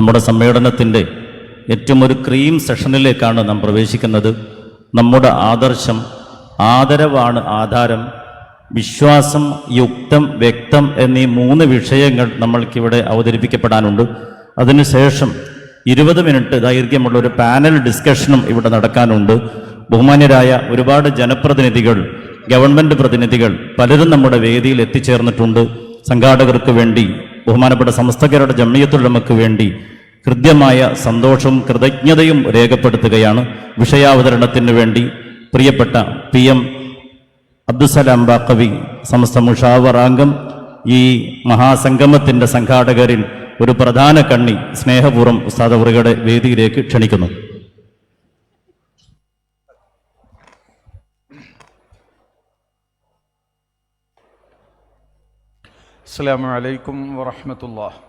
നമ്മുടെ സമ്മേളനത്തിൻ്റെ ഏറ്റവും ഒരു ക്രീം സെഷനിലേക്കാണ് നാം പ്രവേശിക്കുന്നത്. നമ്മുടെ ആദർശം, ആദരവാണ് ആധാരം, വിശ്വാസം, യുക്തം, വ്യക്തം എന്നീ 3 വിഷയങ്ങൾ നമ്മൾക്കിവിടെ അവതരിപ്പിക്കപ്പെടാനുണ്ട്. അതിനുശേഷം 20 മിനിറ്റ് ദൈർഘ്യമുള്ള ഒരു പാനൽ ഡിസ്കഷനും ഇവിടെ നടക്കാനുണ്ട്. ബഹുമാന്യരായ ഒരുപാട് ജനപ്രതിനിധികൾ, ഗവൺമെൻറ് പ്രതിനിധികൾ പലരും നമ്മുടെ വേദിയിൽ എത്തിച്ചേർന്നിട്ടുണ്ട്. സംഘാടകർക്ക് വേണ്ടി, ബഹുമാനപ്പെട്ട സമസ്തകരുടെ ജംഇയ്യത്തുൽ ഉലമക്ക് വേണ്ടി ഹൃദ്യമായ സന്തോഷവും കൃതജ്ഞതയും രേഖപ്പെടുത്തുകയാണ്. വിഷയാവതരണത്തിന് വേണ്ടി പ്രിയപ്പെട്ട PM അബ്ദുസലാം ബാഖവി, സമസ്ത മുഷാവറാംഗം, ഈ മഹാസംഗമത്തിൻ്റെ സംഘാടകരിൽ ഒരു പ്രധാന കണ്ണി, സ്നേഹപൂർവ്വം ഉസ്താദ് അവറുകളുടെ വേദിയിലേക്ക് ക്ഷണിക്കുന്നു. അസ്സലാമു അലൈക്കും വറഹ്മത്തുള്ളാഹി.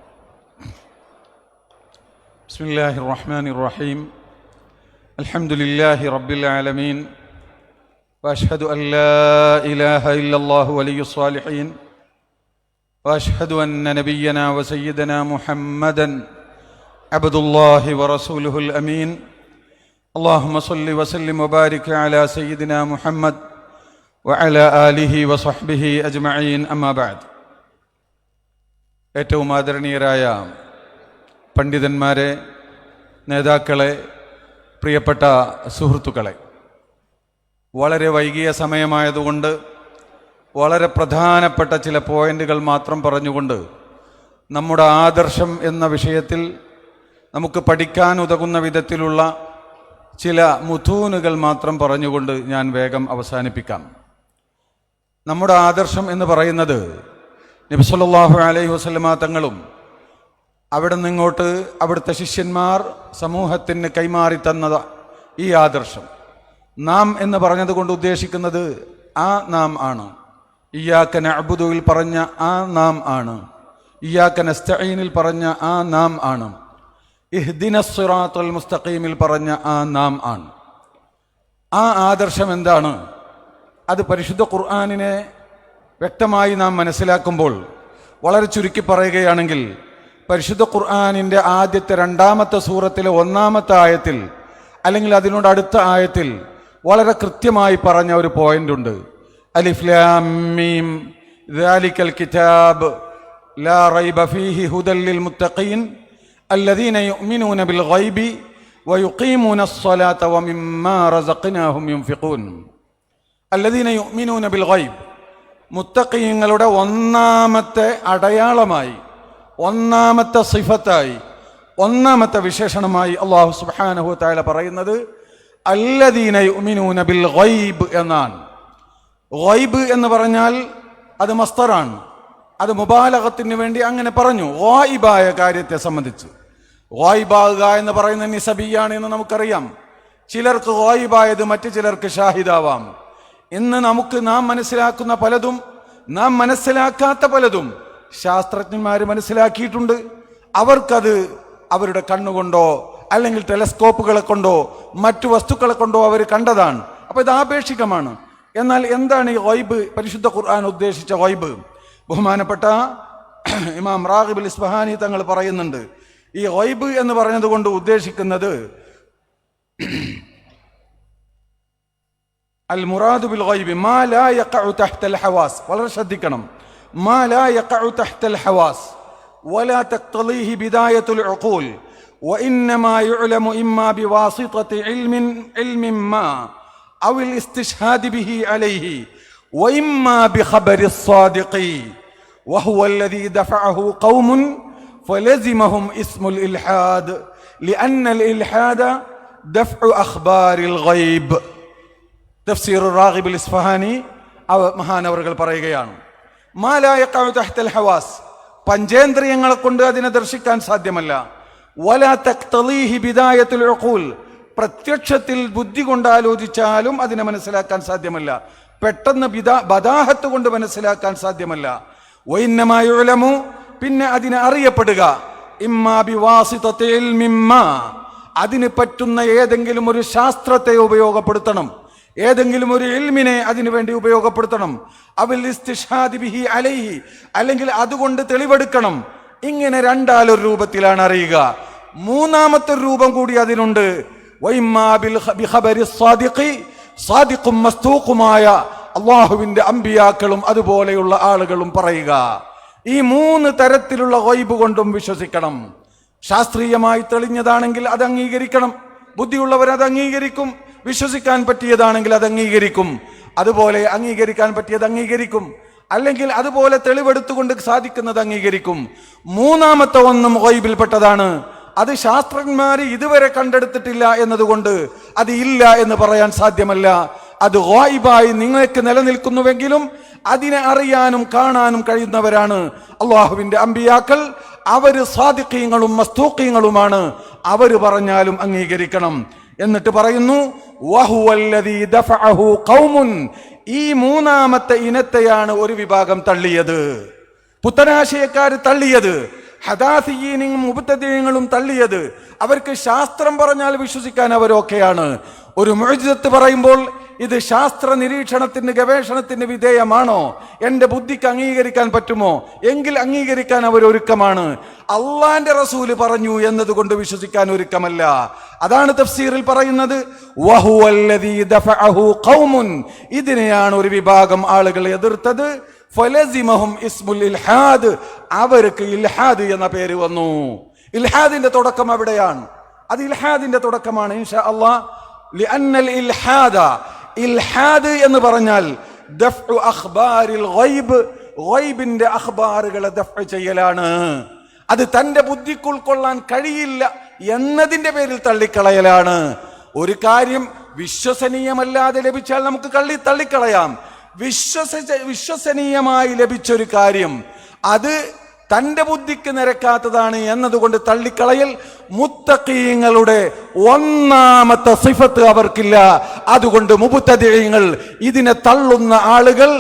ബിസ്മില്ലാഹിർ റഹ്മാനിർ റഹീം. അൽഹംദുലില്ലാഹി റബ്ബിൽ ആലമീൻ. വഅശ്ഹദു അൻ ലാ ഇലാഹ ഇല്ലല്ലാഹു വലിയ്യുസ് സ്വാലിഹീൻ. വഅശ്ഹദു അന്ന നബിയ്യനാ വസയ്യിദനാ മുഹമ്മദൻ അബ്ദുല്ലാഹി വറസൂലുഹുൽ അമീൻ. അല്ലാഹുമ്മ സ്വല്ലി വസല്ലിം വബാരിക് അലാ സയ്യിദിനാ മുഹമ്മദ് വഅലാ ആലിഹി വസഹ്ബിഹി അജ്മഈൻ. അമ്മാ ബഅദ്. ഏറ്റവും ആദരണീയരായ പണ്ഡിതന്മാരെ, നേതാക്കളെ, പ്രിയപ്പെട്ട സുഹൃത്തുക്കളെ, വളരെ വൈകിയ സമയമായതുകൊണ്ട് വളരെ പ്രധാനപ്പെട്ട ചില പോയിന്റുകൾ മാത്രം പറഞ്ഞുകൊണ്ട് നമ്മുടെ ആദർശം എന്ന വിഷയത്തിൽ നമുക്ക് പഠിക്കാൻ ഉതകുന്ന വിധത്തിലുള്ള ചില മുതൂനുകൾ മാത്രം പറഞ്ഞുകൊണ്ട് ഞാൻ വേഗം അവസാനിപ്പിക്കാം. നമ്മുടെ ആദർശം എന്ന് പറയുന്നത് നബി സല്ലല്ലാഹു അലൈഹി വസല്ലമ തങ്ങളും അവിടെ നിന്നിങ്ങോട്ട് അവിടുത്തെ ശിഷ്യന്മാർ സമൂഹത്തിന് കൈമാറി തന്നത് ഈ ആദർശം. നാം എന്ന് പറഞ്ഞതുകൊണ്ട് ഉദ്ദേശിക്കുന്നത് ആ നാം ആണ്. ഇയ്യാക നഅ്ബുദുവിൽ പറഞ്ഞ ആ നാം ആണ്. ഇയ്യാക നസ്തഈനിൽ പറഞ്ഞ ആ നാം ആണ്. ഇഹ്ദിനസ് സിറാത്തൽ മുസ്തഖീമിൽ പറഞ്ഞ ആ നാം ആണ്. ആ ആദർശം എന്താണ്? അത് പരിശുദ്ധ ഖുർആനിനെ വ്യക്തമായി നാം മനസ്സിലാക്കുമ്പോൾ, വളരെ ചുരുക്കി പറയുകയാണെങ്കിൽ, പരിശുദ്ധ ഖുർആനിൻ്റെ ആദ്യത്തെ 2ാമത്തെ സൂറത്തിലെ 1ാമത്തെ ആയത്തിൽ, അല്ലെങ്കിൽ അതിനോട് അടുത്ത ആയത്തിൽ വളരെ കൃത്യമായി പറഞ്ഞ ഒരു പോയിന്റ് ഉണ്ട്. അലിഫ് ലാം മീം ദാലിക്കൽ കിതാബ് ലാ റൈബ ഫീഹി ഹുദൽ ലിൽ മുത്തഖീൻ അല്ലദീന യുഅ്മിനൂന ബിൽ ഗൈബി വയുഖീമൂനസ് സ്വലാത്ത വമിമ്മാ റസഖ്നാഹും യുൻഫിഖൂൻ. അല്ലദീന യുഅ്മിനൂന ബിൽ ഗൈബ്, മുത്തഖീങ്ങളുടെ 1ാമത്തെ അടയാളമായി, 1ാമത്തെ സിഫത്തായി, 1ാമത്തെ വിശേഷണമായി അല്ലാഹു സുബ്ഹാനഹു വ തആല പറയുന്നത് അല്ലദീന യുഅ്മിനൂന ബിൽ ഗൈബ് എന്നാണ്. ഗൈബ് എന്ന് പറഞ്ഞാൽ അത് മസ്തറാണ്. അത് മുബാലഗത്തിന് വേണ്ടി അങ്ങനെ പറഞ്ഞു. ഗായിബായ കാര്യത്തെ സംബന്ധിച്ച് ഗായിബാകുക എന്ന് പറയുന്ന നിസബിയാണ് എന്ന് നമുക്കറിയാം. ചിലർക്ക് ഗായിബായത് മറ്റു ചിലർക്ക് ഷാഹിദാവാം. ഇന്ന് നാം മനസ്സിലാക്കുന്ന പലതും, നാം മനസ്സിലാക്കാത്ത പലതും ശാസ്ത്രജ്ഞന്മാർ മനസ്സിലാക്കിയിട്ടുണ്ട്. അവർക്കത് അവരുടെ കണ്ണുകൊണ്ടോ അല്ലെങ്കിൽ ടെലസ്കോപ്പുകളെ കൊണ്ടോ മറ്റു വസ്തുക്കളെ കൊണ്ടോ അവർ കണ്ടതാണ്. അപ്പോൾ ഇത് ആപേക്ഷികമാണ്. എന്നാൽ എന്താണ് ഈ ഗൈബ്? പരിശുദ്ധ ഖുർആൻ ഉദ്ദേശിച്ച ഗൈബ് ബഹുമാനപ്പെട്ട ഇമാം റാഗിബുൽ ഇസ്ഫഹാനി തങ്ങൾ പറയുന്നുണ്ട്, ഈ ഗൈബ് എന്ന് പറഞ്ഞതുകൊണ്ട് ഉദ്ദേശിക്കുന്നത് അൽ മുറാദു ബിൽ ഗൈബി മാ ലാ യഖഉ തഹ്തൽ ഹവാസ്. വളരെ ശ്രദ്ധിക്കണം. മാ ലാ യഖഉ തഹ്തൽ ഹവാസ് വലാ തഖ്തളീഹി ബിദായത്തുൽ ഉഖൂൽ വഇന്നമാ യുഅലമു ഇമ്മാ ബിവാസിതതി ഇൽമിൻ മാ ഔ അൽ ഇസ്തിശ്ഹാദി ബിഹി അലൈഹി വഇമ്മാ ബിഖബരി സ്സാദിഖി വഹുവ അല്ലദീ ദഫഅഹു ഖൗമുൻ ഫലസിമഹും ഇസ്മുൽ ഇൽഹാദ് ലിഅന്ന അൽ ഇൽഹാദ ദഫഉ അഖ്ബാരിൽ ഗൈബ്. തഫ്സീർ റാഗിബുൽ ഇസ്ഫഹാനി മഹാനവറുകൾ പറയുകയാണ്, മാ ലാ യഖഉ തഹ്തൽ ഹവാസ്, പഞ്ചേന്ദ്രിയങ്ങളെ കൊണ്ട് അതിനെ ദർശിക്കാൻ സാധ്യമല്ല. വലാ തഖ്തളീഹി ബിദായത്തുൽ ഉഖൂൽ, പ്രത്യക്ഷത്തിൽ ബുദ്ധി കൊണ്ട് ആലോചിച്ചാലും അതിനെ മനസ്സിലാക്കാൻ സാധ്യമല്ല. പെട്ടെന്ന് ബദാഹത്ത് കൊണ്ട് മനസ്സിലാക്കാൻ സാധ്യമല്ല. വഇന്നമാ യുഅലമു, പിന്നെ അതിനെ അറിയപ്പെടുക, ഇമ്മാ ബിവാസിതതി ഇൽമിൻ മാ, അതിന് പറ്റുന്ന ഏതെങ്കിലും ഒരു ശാസ്ത്രത്തെ ഉപയോഗപ്പെടുത്തണം, ഏതെങ്കിലും ഒരു ഇൽമിനെ അതിനുവേണ്ടി ഉപയോഗപ്പെടുത്തണം. അവൽ ഇസ്തിശ്ഹാദി ബിഹി അലൈഹി, അല്ലെങ്കിൽ അതുകൊണ്ട് തെളിവെടുക്കണം. ഇങ്ങനെ രണ്ടാലൊരു രൂപത്തിലാണ് അറിയുക. മൂന്നാമത്തെ രൂപം കൂടി അതിനുണ്ട്. സാദിഖും മസ്തൂഖുമായ അള്ളാഹുവിന്റെ അമ്പിയാക്കളും അതുപോലെയുള്ള ആളുകളും പറയുക. ഈ 3 തരത്തിലുള്ള ഗൈബ് കൊണ്ടും വിശ്വസിക്കണം. ശാസ്ത്രീയമായി തെളിഞ്ഞതാണെങ്കിൽ അത് അംഗീകരിക്കണം, ബുദ്ധിയുള്ളവർ അത് അംഗീകരിക്കും. വിശ്വസിക്കാൻ പറ്റിയതാണെങ്കിൽ അത് അംഗീകരിക്കും, അതുപോലെ അംഗീകരിക്കാൻ പറ്റിയത് അംഗീകരിക്കും, അല്ലെങ്കിൽ അതുപോലെ തെളിവെടുത്തുകൊണ്ട് സാധിക്കുന്നത് അംഗീകരിക്കും. മൂന്നാമത്തെ ഒന്നും ഗൈബിൽപ്പെട്ടതാണ്. അത് ശാസ്ത്രജ്ഞന്മാര് ഇതുവരെ കണ്ടെടുത്തിട്ടില്ല എന്നതുകൊണ്ട് അത് ഇല്ല എന്ന് പറയാൻ സാധ്യമല്ല. അത് ഗൈബായി നിങ്ങൾക്ക് നിലനിൽക്കുന്നുവെങ്കിലും അതിനെ അറിയാനും കാണാനും കഴിയുന്നവരാണ് അള്ളാഹുവിന്റെ അമ്പിയാക്കൾ. അവര് സാദിഖീങ്ങളും മസ്തൂഖീങ്ങളുമാണ്. അവര് പറഞ്ഞാലും അംഗീകരിക്കണം. എന്നിട്ട് പറയുന്നു വഹുവല്ലദീ ദഫഅഹു ഖൗമുൻ. ഈ മൂന്നാമത്തെ ഇനത്തെയാണ് ഒരു വിഭാഗം തള്ളിയത്, പുത്തനാശയക്കാർ തള്ളിയത്, ഹദാസിയീനും മുബ്തദിഈങ്ങളും തള്ളിയത്. അവർക്ക് ശാസ്ത്രം പറഞ്ഞാൽ വിശ്വസിക്കാൻ അവരൊക്കെയാണ്. ഒരു മുഅ്ജിസത്ത് പറയുമ്പോൾ ഇത് ശാസ്ത്ര നിരീക്ഷണത്തിന് ഗവേഷണത്തിന് വിധേയമാണോ, എന്റെ ബുദ്ധിക്ക് അംഗീകരിക്കാൻ പറ്റുമോ, എങ്കിൽ അംഗീകരിക്കാൻ അവർ ഒരുക്കമാണ്. അള്ളാന്റെ റസൂല് പറഞ്ഞു എന്നതുകൊണ്ട് വിശ്വസിക്കാൻ ഒരുക്കമല്ല. അതാണ് തഫ്സീറിൽ പറയുന്നത് വഹുവല്ലദീ ദഫഅഹു ഖൗമുൻ. ഇതിനെയാണ് ഒരു വിഭാഗം ആളുകൾ എതിർത്തത്. ഫലസിമഹും ഇസ്മുൽ ഇൽഹാദ്. അവർക്ക് ഇൽഹാദ് എന്ന പേര് വന്നു. ഇൽഹാദിന്റെ തുടക്കം അവിടെയാണ്. അത് ഇൽഹാദിന്റെ തുടക്കമാണ് ഇൻഷാ അല്ലാഹ്. ലിഅന്നൽ ഇൽഹാദ, ഇൽഹാദ് എന്ന് പറഞ്ഞാൽ ദഫ്ഉ അഖ്ബാരിൽ ഗൈബ്, ഗൈബിന്റെ അഖ്ബാറുകളെ ദഫ്ഉ ചെയ്യലാണ്. അത് തന്റെ ബുദ്ധിക്ക് ഉൾക്കൊള്ളാൻ കഴിയില്ല എന്നതിന്റെ പേരിൽ തള്ളിക്കളയലാണ്. ഒരു കാര്യം വിശ്വസനീയമല്ലാതെ ലഭിച്ചാൽ നമുക്ക് തള്ളിക്കളയാം. വിശ്വസനീയമായി ലഭിച്ചൊരു കാര്യം അത് തന്റെ ബുദ്ധിക്ക് നിരക്കാത്തതാണ് എന്നതുകൊണ്ട് തള്ളിക്കളയൽ മുത്തഖീങ്ങളുടെ ഒന്നാമത്തെ സിഫത്ത് അവർക്കില്ല. അതുകൊണ്ട് മുബ്തദിഈങ്ങൾ, ഇതിനെ തള്ളുന്ന ആളുകൾ,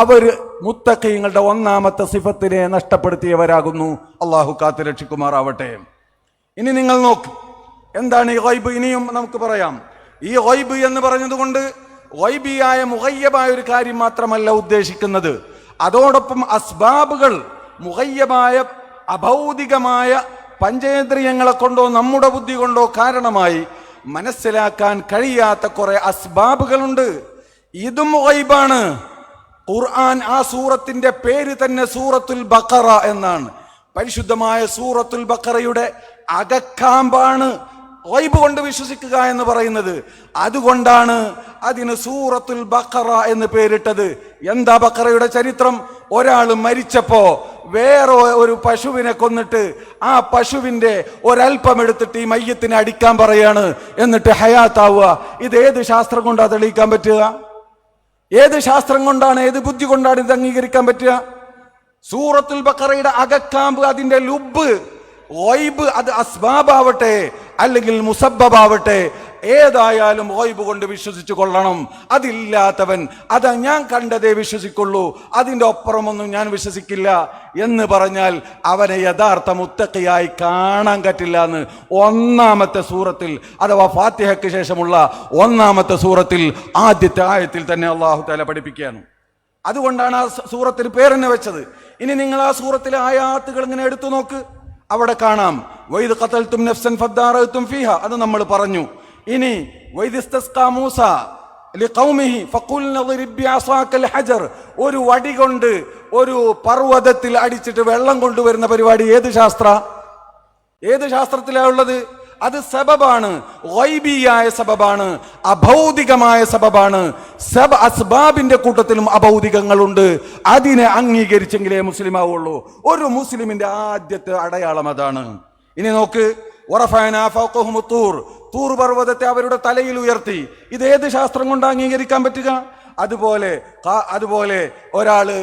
അവർ മുത്തഖീങ്ങളുടെ ഒന്നാമത്തെ സിഫത്തിനെ നഷ്ടപ്പെടുത്തിയവരാകുന്നു. അള്ളാഹു കാത്തു രക്ഷിക്കുമാറാവട്ടെ. ഇനി നിങ്ങൾ നോക്ക്, എന്താണ് ഈ ഗൈബ്? ഇനിയും നമുക്ക് പറയാം. ഈ ഗൈബ് എന്ന് പറഞ്ഞതുകൊണ്ട് ഗൈബിയായ മുഗയ്യബായ ഒരു കാര്യം മാത്രമല്ല ഉദ്ദേശിക്കുന്നത്. അതോടൊപ്പം അസ്ബാബുകൾ, മുഗയ്യബായ അഭൗതികമായ പഞ്ചേന്ദ്രിയങ്ങളെ കൊണ്ടോ നമ്മുടെ ബുദ്ധി കൊണ്ടോ കാരണമായി മനസ്സിലാക്കാൻ കഴിയാത്ത കുറെ അസ്ബാബുകളുണ്ട്. ഇതും ഗൈബാണ്. ഖുർആൻ ആ സൂറത്തിന്റെ പേര് തന്നെ സൂറത്തുൽ ബഖറ എന്നാണ്. പരിശുദ്ധമായ സൂറത്തുൽ ബഖറയുടെ അകക്കാമ്പാണ് ഗൈബ് കൊണ്ട് വിശ്വസിക്കുക എന്ന് പറയുന്നത്. അതുകൊണ്ടാണ് അതിന് സൂറത്തുൽ ബഖറ എന്ന് പേരിട്ടത്. എന്താ ബഖറയുടെ ചരിത്രം? ഒരാൾ മരിച്ചപ്പോ വേറെ ഒരു പശുവിനെ കൊന്നിട്ട് ആ പശുവിന്റെ ഒരൽപ്പം എടുത്തിട്ട് ഈ മയ്യത്തിനെ അടിക്കാൻ പറയാണ്, എന്നിട്ട് ഹയാത്താവുക. ഇത് ഏത് ശാസ്ത്രം കൊണ്ടാണ് തെളിയിക്കാൻ പറ്റുക? ഏത് ശാസ്ത്രം കൊണ്ടാണ്, ഏത് ബുദ്ധി കൊണ്ടാണ് ഇത് അംഗീകരിക്കാൻ പറ്റുക? സൂറത്തുൽ ബഖറയുടെ അകക്കാമ്പ്, അതിന്റെ ലുബ് ഗൈബ്, അത് അസ്ബാബാവട്ടെ അല്ലെങ്കിൽ മുസബ്ബബാവട്ടെ, ഏതായാലും ഗൈബ് കൊണ്ട് വിശ്വസിച്ചു കൊള്ളണം. അതില്ലാത്തവൻ അത് ഞാൻ കണ്ടതേ വിശ്വസിക്കുള്ളൂ, അതിൻ്റെ ഒപ്പുറമൊന്നും ഞാൻ വിശ്വസിക്കില്ല എന്ന് പറഞ്ഞാൽ അവനെ യഥാർത്ഥ മുത്തഖിയായി കാണാൻ പറ്റില്ല എന്ന് ഒന്നാമത്തെ സൂറത്തിൽ, അഥവാ ഫാത്തിഹയ്ക്ക് ശേഷമുള്ള ഒന്നാമത്തെ സൂറത്തിൽ ആദ്യത്തെ ആയത്തിൽ തന്നെ അല്ലാഹു തആല പഠിപ്പിക്കുകയാണ്. അതുകൊണ്ടാണ് ആ സൂറത്തിന് പേരെന്നെ വെച്ചത്. ഇനി നിങ്ങൾ ആ സൂറത്തിലെ ആയാത്തുകൾ ഇങ്ങനെ എടുത്തു നോക്ക്, അവിടെ കാണാം വൈദ് ഖതൽതും നഫ്സൻ ഫദ്ദാറഅതും ഫീഹാ, അത് നമ്മൾ പറഞ്ഞു. ഇനി വൈദ് ഇസ്തസ്ഖാ മൂസ ലിഖൗമിഹി ഫഖുൽന ളിബ് ബിഅസാക്കൽ ഹജർ, ഒരു വടി കൊണ്ട് ഒരു പർവ്വതത്തിൽ അടിച്ചിട്ട് വെള്ളം കൊണ്ടുവരുന്ന പരിപാടി ഏത് ശാസ്ത്രത്തിലാണ് ഉള്ളത്? അത് സബബാണ്, ഗൈബിയായ സബബാണ്, അഭൗതികമായ സബബാണ്. അസ്ബാബിന്റെ കൂട്ടത്തിലും അഭൗതികങ്ങളുണ്ട്. അതിനെ അംഗീകരിച്ചെങ്കിലേ മുസ്ലിം ആവുള്ളൂ. ഒരു മുസ്ലിമിന്റെ ആദ്യത്തെ അടയാളം അതാണ്. ഇനി നോക്ക്, വറഫഅനാ ഫൗഖഹും തൂർ പർവ്വതത്തെ അവരുടെ തലയിൽ ഉയർത്തി. ഇത് ഏത് ശാസ്ത്രം കൊണ്ട് അംഗീകരിക്കാൻ പറ്റുക? അതുപോലെ ഒരാള്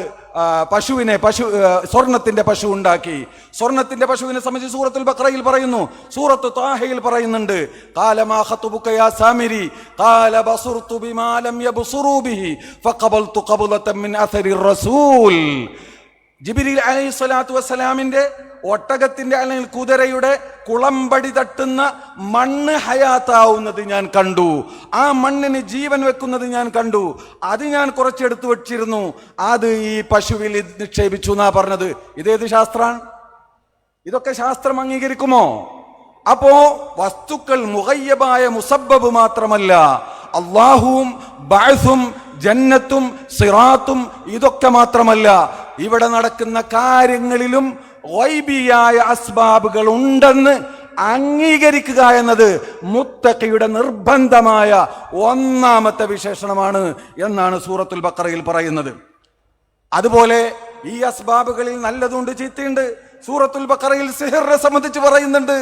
സ്വർണത്തിന്റെ പശു ഉണ്ടാക്കി. സ്വർണത്തിന്റെ പശുവിനെ സംബന്ധിച്ച് സൂറത്തുൽ ബഖറയിൽ പറയുന്നു, സൂറത്ത് ത്വാഹയിൽ പറയുന്നുണ്ട്, ഖാല മാ ഖതുബുക യാ സാമിരി ഖാല ബസുർതു ബിമാ ലം യബ്സുറൂ ബിഹി ഫഖബൽതു ഖബ്ലതൻ മിൻ അഥരിർ റസൂൽ. ജിബ്രീൽ അലൈഹിസ്സലാത്തു വസ്സലാമിന്റെ ഒട്ടകത്തിന്റെ അല്ലെങ്കിൽ കുതിരയുടെ കുളമ്പടി തട്ടുന്ന മണ്ണ് ഹയാത്താവുന്നത് ഞാൻ കണ്ടു. ആ മണ്ണിന് ജീവൻ വെക്കുന്നത് ഞാൻ കണ്ടു. അത് ഞാൻ കുറച്ചെടുത്തു വെച്ചിരുന്നു, അത് ഈ പശുവിൽ നിക്ഷേപിച്ചു എന്നാ പറഞ്ഞത്. ഇതേത് ശാസ്ത്രാണ്? ഇതൊക്കെ ശാസ്ത്രം അംഗീകരിക്കുമോ? അപ്പോ വസ്തുക്കൾ മുഗയ്യബായ മുസബ്ബബ് മാത്രമല്ല, അള്ളാഹുവും ബഅസും ജന്നത്തും സിറാത്തും ഇതൊക്കെ മാത്രമല്ല, ഇവിടെ നടക്കുന്ന കാര്യങ്ങളിലും ഗൈബിയായ അസ്ബാബുകൾ ഉണ്ടെന്ന് അംഗീകരിക്കുക എന്നത് മുത്തഖിയുടെ നിർബന്ധമായ ഒന്നാമത്തെ വിശേഷണമാണ് എന്നാണ് സൂറത്തുൽ ബഖറയിൽ പറയുന്നത്. അതുപോലെ ഈ അസ്ബാബുകളിൽ നല്ലതുണ്ട്, ചീത്തയുണ്ട്. സൂറത്തുൽ ബഖറയിൽ സിഹറിനെ സംബന്ധിച്ച് പറയുന്നുണ്ട്,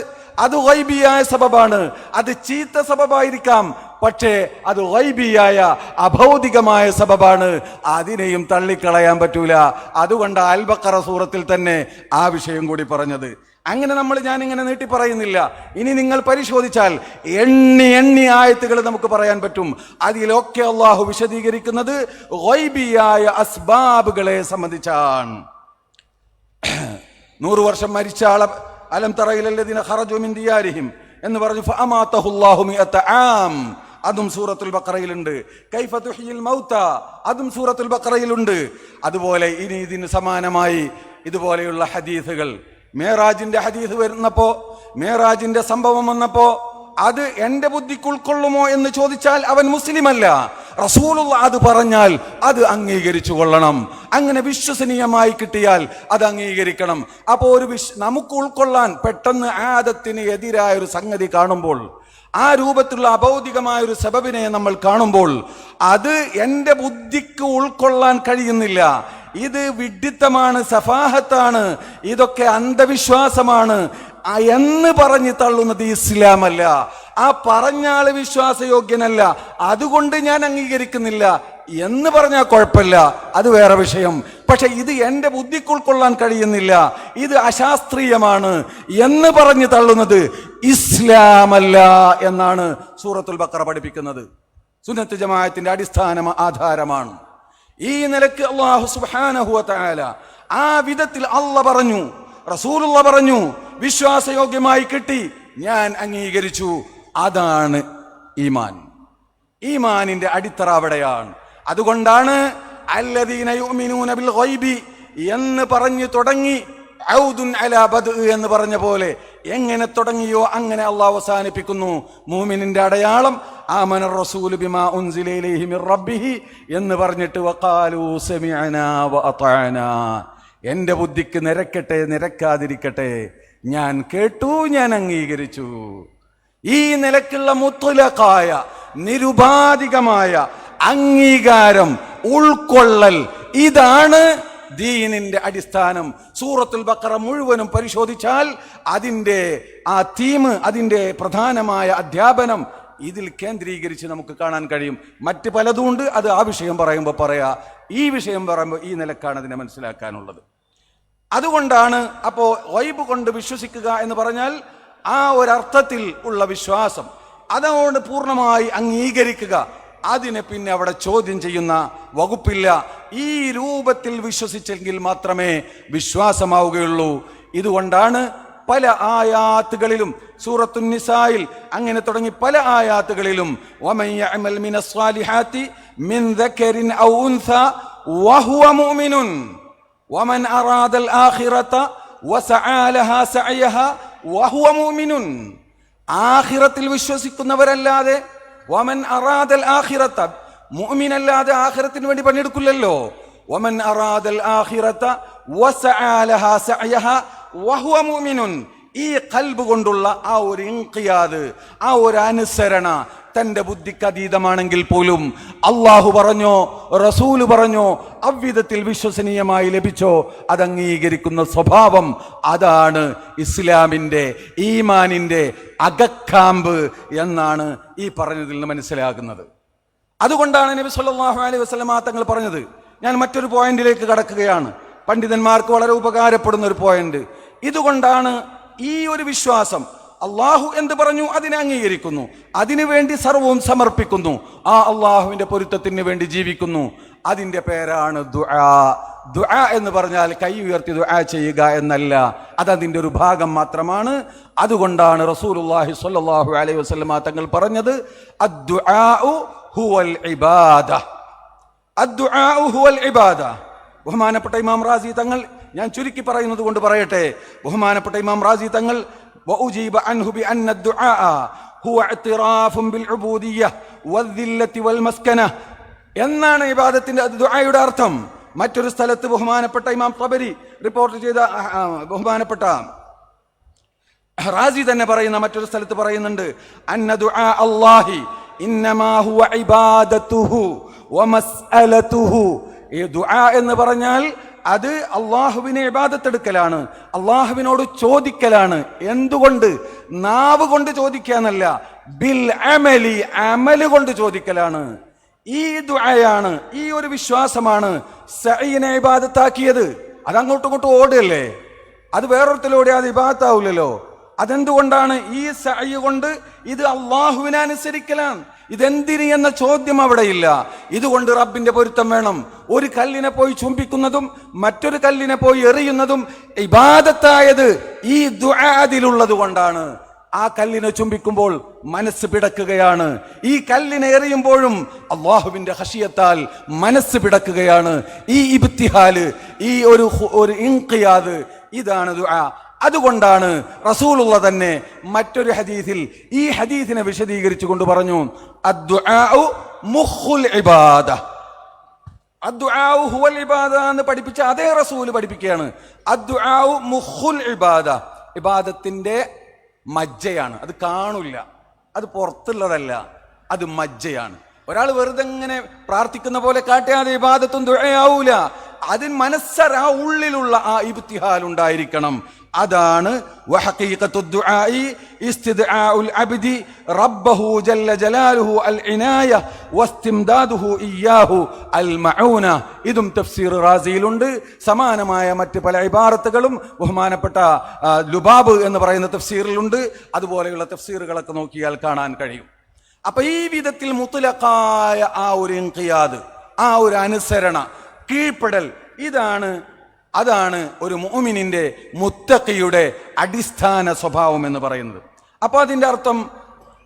അത് ഗൈബിയായ സബബാണ്, അത് ചീത്ത സബബായിരിക്കാം, പക്ഷേ അത് ഗൈബിയായ അഭൗതികമായ സബബാണ്, അതിനെയും തള്ളിക്കളയാൻ പറ്റൂല. അതുകൊണ്ട് അൽ ബഖറ സൂറത്തിൽ തന്നെ ആ വിഷയം കൂടി പറഞ്ഞത്. അങ്ങനെ ഞാനിങ്ങനെ നീട്ടി പറയുന്നില്ല. ഇനി നിങ്ങൾ പരിശോധിച്ചാൽ എണ്ണി ആയത്തുകൾ നമുക്ക് പറയാൻ പറ്റും. അതിലൊക്കെ അള്ളാഹു വിശദീകരിക്കുന്നത് ഗൈബിയായ അസ്ബാബുകളെ സംബന്ധിച്ചാണ്. 100 വർഷം മരിച്ച ആളെ അലം തറയിലല്ലദീന ഖറജു മിൻ ദിയാരിഹിം എന്ന് പറഞ്ഞു ഫഅമാതഹുല്ലാഹു മിഅത ആം, അതും സൂറത്തുൽ ബഖറയിലുണ്ട്. കൈഫ തുഹ്യിൽ മൗത, അതും സൂറത്തുൽ ബഖറയിലുണ്ട്. അതുപോലെ ഇനി ഇതിന് സമാനമായി ഇതുപോലെയുള്ള ഹദീസുകൾ, മേറാജിന്റെ ഹദീസ് വരുന്നപ്പോ, മേറാജിന്റെ സംഭവം വന്നപ്പോ അത് എന്റെ ബുദ്ധിക്ക് ഉൾക്കൊള്ളുമോ എന്ന് ചോദിച്ചാൽ അവൻ മുസ്ലിമല്ല. റസൂലുള്ള അത് പറഞ്ഞാൽ അത് അംഗീകരിച്ചു കൊള്ളണം. അങ്ങനെ വിശ്വസനീയമായി കിട്ടിയാൽ അത് അംഗീകരിക്കണം. അപ്പോൾ നമുക്ക് ഉൾക്കൊള്ളാൻ പെട്ടെന്ന് ആദത്തിന് എതിരായ ഒരു സംഗതി കാണുമ്പോൾ, ആ രൂപത്തിലുള്ള അഭൗതികമായ ഒരു സബബിനെ നമ്മൾ കാണുമ്പോൾ അത് എൻ്റെ ബുദ്ധിക്ക് ഉൾക്കൊള്ളാൻ കഴിയുന്നില്ല. ഇത് വിഡ്ഢിത്തമാണ്, സഫാഹത്താണ്, ഇതൊക്കെ അന്ധവിശ്വാസമാണ് എന്ന് പറഞ്ഞ് തള്ളുന്നത് ഇസ്ലാമല്ല. ആ പറഞ്ഞാള് വിശ്വാസയോഗ്യനല്ല, അതുകൊണ്ട് ഞാൻ അംഗീകരിക്കുന്നില്ല എന്ന് പറഞ്ഞാൽ കുഴപ്പമില്ല, അത് വേറെ വിഷയം. പക്ഷെ ഇത് എൻ്റെ ബുദ്ധിക്ക് ഉൾക്കൊള്ളാൻ കഴിയുന്നില്ല, ഇത് അശാസ്ത്രീയമാണ് എന്ന് പറഞ്ഞ് തള്ളുന്നത് ഇസ്ലാമല്ല എന്നാണ് സൂറത്തുൽ ബഖറ പഠിപ്പിക്കുന്നത്. സുന്നത്ത് ജമാഅത്തിന്റെ അടിസ്ഥാന ആധാരമാണ്. ഈ നിലക്ക് അല്ലാഹു സുബ്ഹാനഹു വ തആല ആ വിധത്തിൽ അല്ലാഹ് പറഞ്ഞു, റസൂലുള്ള പറഞ്ഞു, വിശ്വാസയോഗ്യമായി കിട്ടി, ഞാൻ അംഗീകരിച്ചു. അതാണ് ഈമാൻ. ഈമാനിന്റെ അടിത്തറ അവിടെയാണ്. അതുകൊണ്ടാണ് അല്ലദീന യുഅ്മിനൂന ബിൽ ഗൈബി എന്ന് പറഞ്ഞു തുടങ്ങി ഔദുൻ അലാ ബദ് എന്ന് പറഞ്ഞ പോലെ എങ്ങനെ തുടങ്ങിയോ അങ്ങനെ അല്ലാഹു അവസാനിപ്പിക്കുന്നു. മുഅ്മിനിന്റെ അടയാളം ആമന റസൂലു ബിമാ ഉൻസില ഇലൈഹി മിർ റബ്ബിഹി എന്ന് പറഞ്ഞിട്ട് വഖാലു സമിഅനാ വഅതഅനാ, എൻ്റെ ബുദ്ധിക്ക് നിരക്കട്ടെ നിരക്കാതിരിക്കട്ടെ, ഞാൻ കേട്ടു, ഞാൻ അംഗീകരിച്ചു. ഈ നിലക്കുള്ള മുത്ലഖായ നിരുപാധികമായ അംഗീകാരം, ഉൾക്കൊള്ളൽ, ഇതാണ് ദീനിന്റെ അടിസ്ഥാനം. സൂറത്തുൽ ബഖറ മുഴുവനും പരിശോധിച്ചാൽ അതിൻ്റെ ആ തീം, അതിൻ്റെ പ്രധാനമായ അധ്യാപനം ഇതിൽ കേന്ദ്രീകരിച്ച് നമുക്ക് കാണാൻ കഴിയും. മറ്റ് പലതുകൊണ്ട് അത് ആ വിഷയം പറയുമ്പോൾ പറയാ, ഈ വിഷയം പറയുമ്പോൾ ഈ നിലക്കാണ് അതിനെ മനസ്സിലാക്കാനുള്ളത്. അതുകൊണ്ടാണ് അപ്പോൾ ഗൈബ് കൊണ്ട് വിശ്വസിക്കുക എന്ന് പറഞ്ഞാൽ ആ ഒരർത്ഥത്തിൽ ഉള്ള വിശ്വാസം, അതോട് പൂർണ്ണമായി അംഗീകരിക്കുക. അതിനെ പിന്നെ അവിടെ ചോദ്യം ചെയ്യുന്ന വകുപ്പില്ല. ഈ രൂപത്തിൽ വിശ്വസിച്ചെങ്കിൽ മാത്രമേ വിശ്വാസമാവുകയുള്ളൂ. ഇതുകൊണ്ടാണ് പല ആയാത്തുകളിലും, സൂറത്തുൻ നിസായിൽ അങ്ങനെ തുടങ്ങി പല ആയാത്തുകളിലും വമൻ യഅമൽ മിനസ് സ്വാലിഹാത്തി മിൻ ദക്കരിൻ ഔ ഉൻസ വഹുവ മുഅ്മിനുൻ വമൻ അറാദൽ ആഖിറത വസഅ ലഹാ സഅയഹാ വഹുവ മുഅ്മിനുൻ. ആഖിറത്തിൽ വിശ്വസിക്കുന്നവരല്ലാതെ, വമൻ അറാദൽ ആഖിറത, മുഅ്മിനല്ലാതെ ആഖിറത്തിന് വേണ്ടി പണിയെടുക്കില്ലല്ലോ. വമൻ അറാദൽ ആഖിറത വസഅ ലഹാ സഅയഹാ വഹുവ മുഅ്മിനുൻ. ഈ ഖൽബ് കൊണ്ടുള്ള ആ ഒരു ഇൻഖിയാദ്, ആ ഒരു അനുസരണ തന്റെ ബുദ്ധിക്ക് അതീതമാണെങ്കിൽ പോലും അള്ളാഹു പറഞ്ഞോ റസൂല് പറഞ്ഞോ അவ்விധത്തിൽ വിശ്വസനീയമായി ലഭിച്ചോ അത് അംഗീകരിക്കുന്ന സ്വഭാവം, അതാണ് ഇസ്ലാമിന്റെ ഈമാനിന്റെ അകക്കാമ്പ് എന്നാണ് ഈ പറഞ്ഞതിൽ നിന്ന് മനസ്സിലാകുന്നത്. അതുകൊണ്ടാണ് നബി സല്ലല്ലാഹു അലൈഹി വസല്ലമ തങ്ങൾ പറഞ്ഞത്. ഞാൻ മറ്റൊരു പോയിന്റിലേക്ക് കടക്കുകയാണ്, പണ്ഡിതന്മാർക്ക് വളരെ ഉപകാരപ്പെടുന്ന ഒരു പോയിന്റ്. ഇതുകൊണ്ടാണ് ഈ ഒരു വിശ്വാസം, അള്ളാഹു എന്ത് പറഞ്ഞു അതിനെ അംഗീകരിക്കുന്നു, അതിനുവേണ്ടി സർവവും സമർപ്പിക്കുന്നു, ആ അള്ളാഹുവിന്റെ പൊരുത്തത്തിന് വേണ്ടി ജീവിക്കുന്നു. അതിന്റെ പേരാണ് ദുആ. ദുആ എന്ന് പറഞ്ഞാൽ കൈ ഉയർത്തി ദുആ ചെയ്യുക എന്നല്ല, അതതിൻ്റെ ഒരു ഭാഗം മാത്രമാണ്. അതുകൊണ്ടാണ് റസൂലുള്ളാഹി സ്വല്ലല്ലാഹു അലൈഹി വസല്ലമ തങ്ങൾ പറഞ്ഞത് അദ്ദുആഉ ഹുവൽ ഇബാദ. അദ്ദുആഉ ഹുവൽ ഇബാദ. ബഹുമാനപ്പെട്ട ഇമാം റാസി തങ്ങൾ ഞാൻ ചുരുക്കി പറയുന്നത് കൊണ്ട് പറയട്ടെ. ബഹുമാനപ്പെട്ട ഇമാം റാസി തങ്ങൾ വഉജീബ അൻഹു ബിഅന്ന അദ്ദുആ ഹുവ ഇഅ്തിറാഫുൻ ബിൽഉബൂദിയ്യ വദ്ദില്ലത്തി വൽമസ്കന എന്നാണ് ഇബാദത്തിന്റെ ദുആയുടെ അർത്ഥം. മറ്റൊരു സ്ഥലത്ത് ബഹുമാനപ്പെട്ട ഇമാം തബരി റിപ്പോർട്ട് ചെയ്ത ബഹുമാനപ്പെട്ട റാസി തന്നെ പറയുന്ന മറ്റൊരു സ്ഥലത്ത് പറയുന്നുണ്ട്, അന്ന ദുആ അല്ലാഹി ഇന്നമാ ഹുവ ഇബാദത്തുഹു വമസ്അലതുഹു. ഈ ദുആ എന്ന് പറഞ്ഞാൽ അത് അള്ളാഹുവിനെ ഇബാദത്തെടുക്കലാണ്, അള്ളാഹുവിനോട് ചോദിക്കലാണ്. എന്തുകൊണ്ട്? നാവ് കൊണ്ട് ചോദിക്കാന്നല്ല, ബിൽ അമലി, അമല് കൊണ്ട് ചോദിക്കലാണ്. ഈ ദുആയാണ്, ഈ ഒരു വിശ്വാസമാണ് സഈനെ ഇബാദത്താക്കിയത്. അതങ്ങോട്ടും ഇങ്ങോട്ടും ഓടുകയല്ലേ, അത് വേറൊരുത്തിലൂടെ അത് ഇബാദത്താവില്ലല്ലോ. അതെന്തുകൊണ്ടാണ്? ഈ സഈ കൊണ്ട് ഇത് അള്ളാഹുവിനെ അനുസരിക്കലാണ്. ഇതെന്തിന് എന്ന ചോദ്യം അവിടെയില്ല. ഇതുകൊണ്ട് റബ്ബിന്റെ പൊരുത്തം വേണം. ഒരു കല്ലിനെ പോയി ചുംബിക്കുന്നതും മറ്റൊരു കല്ലിനെ പോയി എറിയുന്നതും ഇബാദത്തായത് ഈ ദുആ അതിലുള്ളത് കൊണ്ടാണ്. ആ കല്ലിനെ ചുംബിക്കുമ്പോൾ മനസ്സ് പിടക്കുകയാണ്, ഈ കല്ലിനെ എറിയുമ്പോഴും അള്ളാഹുവിന്റെ ഖശിയത്താൽ മനസ്സ് പിടക്കുകയാണ്. ഈ ഇബ്തിഹാല്, ഈ ഒരു ഇൻഖിയാദ്, ഇതാണ് ദുആ. അതുകൊണ്ടാണ് റസൂലുള്ള തന്നെ മറ്റൊരു ഹദീസിൽ ഈ ഹദീസിനെ വിശദീകരിച്ചു കൊണ്ട് പറഞ്ഞു, അദ്ദുആഉ മുഖുൽ ഇബാദ. അദ്ദുആഉ ഹുവൽ ഇബാദ എന്ന് പഠിപ്പിച്ച അതേ റസൂൽ പഠിപ്പിക്കുകയാണ്, അദ്ദുആഉ മുഖുൽ ഇബാദ. ഇബാദത്തിന്റെ മജ്ജയാണ്, അത് കാണില്ല, അത് പുറത്തുള്ളതല്ല, അത് മജ്ജയാണ്. ഒരാൾ വെറുതെ ഇങ്ങനെ പ്രാർത്ഥിക്കുന്ന പോലെ കാട്ടിയാതെ ഇബാദത്തും ദുആയാവൂല. അതിന് മനസ്സര ഉള്ളിലുള്ള ആ ഇബ്തിഹാൽ ഉണ്ടായിരിക്കണം. അതാണ് വഹഖീഖത്തു ദുആഇ ഇസ്തിദ്ആഉൽ അബ്ദി റബ്ബഹു ജല്ല ജലാലുഹു അൽ ഇനായ വസ്തിംദാദുഹു ഇയ്യാഹു അൽ മഊന. ഇതും തഫ്സീർ റാസിയിലുണ്ട്. സമാനമായ മറ്റ് പല ഇബാറത്തുകളും ബഹുമാനപ്പെട്ട ലുബാബ് എന്ന് പറയുന്ന തഫ്സീറിലുണ്ട്. അതുപോലെയുള്ള തഫ്സീറുകളൊക്കെ നോക്കിയാൽ കാണാൻ കഴിയും. അപ്പൊ ഈ വിധത്തിൽ മുത്ലഖായ ആ ഒരു ഇൻഖിയാദ്, ആ ഒരു അനുസരണ, കീഴ്പ്പെടൽ, അതാണ് ഒരു മുഅ്മിനിന്റെ മുത്തഖിയുടെ അടിസ്ഥാന സ്വഭാവം എന്ന് പറയുന്നത്. അപ്പൊ അതിന്റെ അർത്ഥം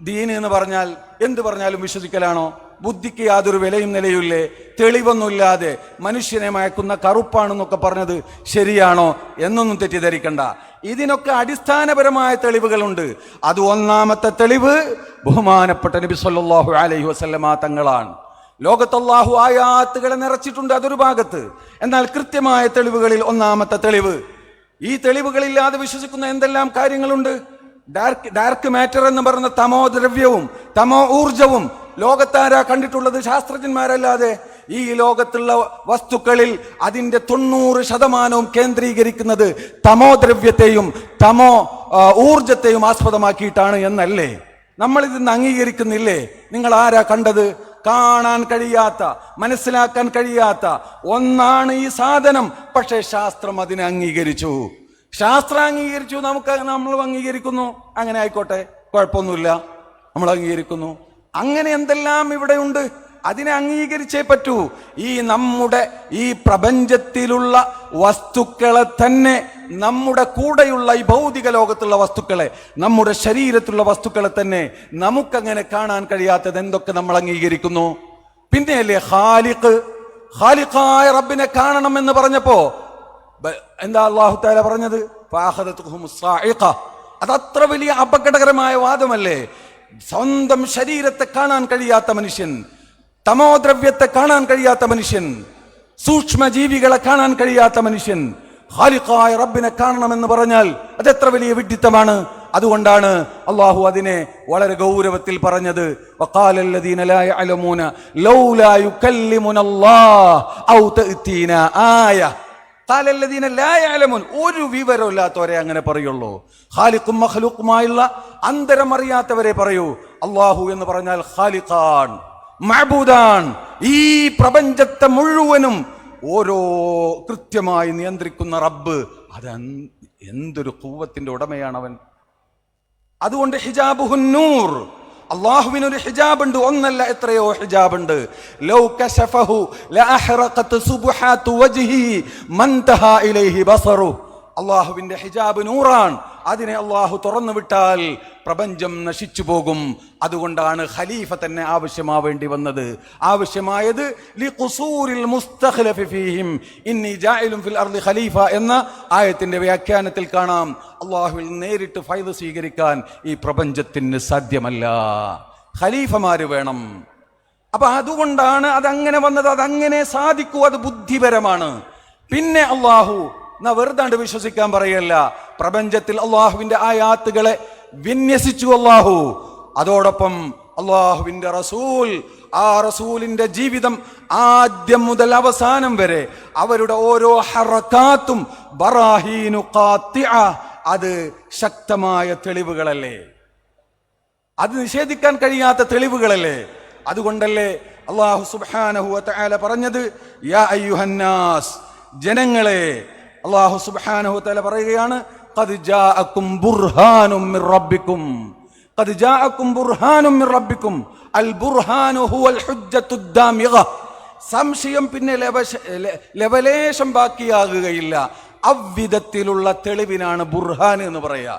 ദീൻ എന്ന് പറഞ്ഞാൽ എന്ത് പറഞ്ഞാലും വിശ്വസിക്കലാണോ? ബുദ്ധിക്ക് യാതൊരു വിലയും നിലയില്ലേ? തെളിവൊന്നുമില്ലാതെ മനുഷ്യനെ മയക്കുന്ന കറുപ്പാണെന്നൊക്കെ പറഞ്ഞത് ശരിയാണോ എന്നൊന്നും തെറ്റിദ്ധരിക്കണ്ട. ഇതിനൊക്കെ അടിസ്ഥാനപരമായ തെളിവുകളുണ്ട്. അത് ഒന്നാമത്തെ തെളിവ് ബഹുമാനപ്പെട്ട നബി സല്ലല്ലാഹു അലൈഹി വസല്ലമ തങ്ങളാണ്. ലോകത്ത് അല്ലാഹു ആയാത്തുകളെ നിറച്ചിട്ടുണ്ട്, അതൊരു ഭാഗത്ത്. എന്നാൽ കൃത്യമായ തെളിവുകളിൽ ഒന്നാമത്തെ തെളിവ്, ഈ തെളിവുകളില്ലാതെ വിശ്വസിക്കുന്ന എന്തെല്ലാം കാര്യങ്ങളുണ്ട്. ഡാർക്ക് മാറ്റർ എന്ന് പറയുന്ന തമോ ദ്രവ്യവും തമോ ഊർജവും ലോകത്താരാ കണ്ടിട്ടുള്ളത്? ശാസ്ത്രജ്ഞന്മാരല്ലാതെ. ഈ ലോകത്തുള്ള വസ്തുക്കളിൽ അതിന്റെ 90% കേന്ദ്രീകരിക്കുന്നത് തമോ ദ്രവ്യത്തെയും തമോ ഊർജത്തെയും ആസ്പദമാക്കിയിട്ടാണ് എന്നല്ലേ നമ്മൾ ഇതിന്ന് അംഗീകരിക്കുന്നില്ലേ? നിങ്ങൾ ആരാ കണ്ടത്? കാണാൻ കഴിയാത്ത, മനസ്സിലാക്കാൻ കഴിയാത്ത ഒന്നാണ് ഈ സാധനം. പക്ഷേ ശാസ്ത്രം അതിനെ അംഗീകരിച്ചു. ശാസ്ത്രം അംഗീകരിച്ചു, നമ്മൾ അംഗീകരിക്കുന്നു. അങ്ങനെ ആയിക്കോട്ടെ, കുഴപ്പമൊന്നുമില്ല, നമ്മൾ അംഗീകരിക്കുന്നു. അങ്ങനെ എന്തെല്ലാം ഇവിടെ ഉണ്ട്, അതിനെ അംഗീകരിച്ചേ പറ്റൂ. നമ്മുടെ ഈ പ്രപഞ്ചത്തിലുള്ള വസ്തുക്കളെ തന്നെ, നമ്മുടെ കൂടെയുള്ള ഈ ഭൗതിക ലോകത്തുള്ള വസ്തുക്കളെ, നമ്മുടെ ശരീരത്തിലുള്ള വസ്തുക്കളെ തന്നെ നമുക്കങ്ങനെ കാണാൻ കഴിയാത്തത് എന്തൊക്കെ നമ്മൾ അംഗീകരിക്കുന്നു. പിന്നെയല്ലേ ഖാലിഖായ റബ്ബിനെ കാണണം എന്ന് പറഞ്ഞപ്പോ എന്താ അല്ലാഹു തആല പറഞ്ഞത്? അതത്ര വലിയ അപകടകരമായ വാദമല്ലേ? സ്വന്തം ശരീരത്തെ കാണാൻ കഴിയാത്ത മനുഷ്യൻ, തമോദ്രവ്യത്തെ കാണാൻ കഴിയാത്ത മനുഷ്യൻ, സൂക്ഷ്മ ജീവികളെ കാണാൻ കഴിയാത്ത മനുഷ്യൻ ഖാലിഖായ റബ്ബിനെ കാണണമെന്ന് പറഞ്ഞാൽ അതെത്ര വലിയ വിഡ്ഢിത്തമാണ്. അതുകൊണ്ടാണ് അള്ളാഹു അതിനെ വളരെ ഗൗരവത്തിൽ പറഞ്ഞത്. വഖാലല്ലദീന ലാ യഅലമൂന ലൗലാ യുകല്ലിമുനല്ലാഹ് ഔ തഅതീന ആയ. ഖാലല്ലദീന ലാ യഅലമൂൻ, ഒരു വിവരമില്ലാത്തവരെ അങ്ങനെ പറയുള്ളൂ. ഖാലിഖും മഖ്ലൂഖുമായുള്ള അന്തരം അറിയാത്തവരെ പറയൂ. അള്ളാഹു എന്ന് പറഞ്ഞാൽ ഖാലിഖാൻ, മഅബൂദാൻ. ഈ പ്രപഞ്ചത്തെ മുഴുവനും ഓരോ കൃത്യമായി നിയന്ത്രിക്കുന്ന റബ്ബ്. അത് എന്തൊരു ഖുവ്വത്തിന്റെ ഉടമയാണവൻ. അതുകൊണ്ട് ഹിജാബുഹുൻ നൂർ, അല്ലാഹുവിനൊരു ഹിജാബ് ഉണ്ട്, ഒന്നല്ല എത്രയോ ഹിജാബ് ഉണ്ട്. ലൗ കശഫഹു ലഅഹറഖത് സുബ്ഹാതു വജ്ഹി മൻതഹാ ഇലൈഹി ബസറു. അല്ലാഹുവിന്റെ ഹിജാബ് നൂറാൻ, അതിനെ അള്ളാഹു തുറന്നു വിട്ടാൽ പ്രപഞ്ചം നശിച്ചു പോകും. അതുകൊണ്ടാണ് ഖലീഫ തന്നെ ആവശ്യമാവേണ്ടി വന്നത്. ആവശ്യമായത് ലിഖുസൂരിൽ മുസ്തഖ്ലഫി ഫീഹിം ഇന്നി ജാഇലുൻ ഫിൽ അർളി ഖലീഫ എന്ന ആയത്തിന്റെ വ്യാഖ്യാനത്തിൽ കാണാം, അള്ളാഹുവിൽ നേരിട്ട് ഫൈദ് സ്വീകരിക്കാൻ ഈ പ്രപഞ്ചത്തിന് സാധ്യമല്ല, ഖലീഫമാര് വേണം. അപ്പൊ അതുകൊണ്ടാണ് അതങ്ങനെ വന്നത്. അതങ്ങനെ സാധിക്കൂ, അത് ബുദ്ധിപരമാണ്. പിന്നെ അള്ളാഹു വെറുതാണ്ട് വിശ്വസിക്കാൻ പറയല്ല, പ്രപഞ്ചത്തിൽ അള്ളാഹുവിന്റെ ആയാത്തുകളെ വിന്യസിച്ചു അള്ളാഹു. അതോടൊപ്പം അള്ളാഹുവിന്റെ റസൂൽ, ആ റസൂലിന്റെ ജീവിതം ആദ്യം മുതൽ അവസാനം വരെ അവരുടെ ഓരോ ഹറകാത്തും ബറാഹീനു ഖാത്തിഅ, അത് ശക്തമായ തെളിവുകളല്ലേ, അത് നിഷേധിക്കാൻ കഴിയാത്ത തെളിവുകളല്ലേ. അതുകൊണ്ടല്ലേ അല്ലാഹു സുബ്ഹാനഹു വ തആല പറഞ്ഞത്, യാ അയ്യുഹന്നാസ്, ജനങ്ങളെ. അല്ലാഹു സുബ്ഹാനഹു വ തആല പറയുകയാണ്, ഖദ് ജാഅകും ബുർഹാനും മിർ റബ്ബിക്കും, ഖദ് ജാഅകും ബുർഹാനും മിർ റബ്ബിക്കും. അൽ ബുർഹാനു ഹുവൽ ഹുജ്ജത്തുദ് ദാമിഗ. സംശയം പിന്നെ ലവലേശം ബാക്കിയാകുകയില്ല. അവിധത്തിലുള്ള തെളിവിനാണ് ബുർഹാൻ എന്ന് പറയുക.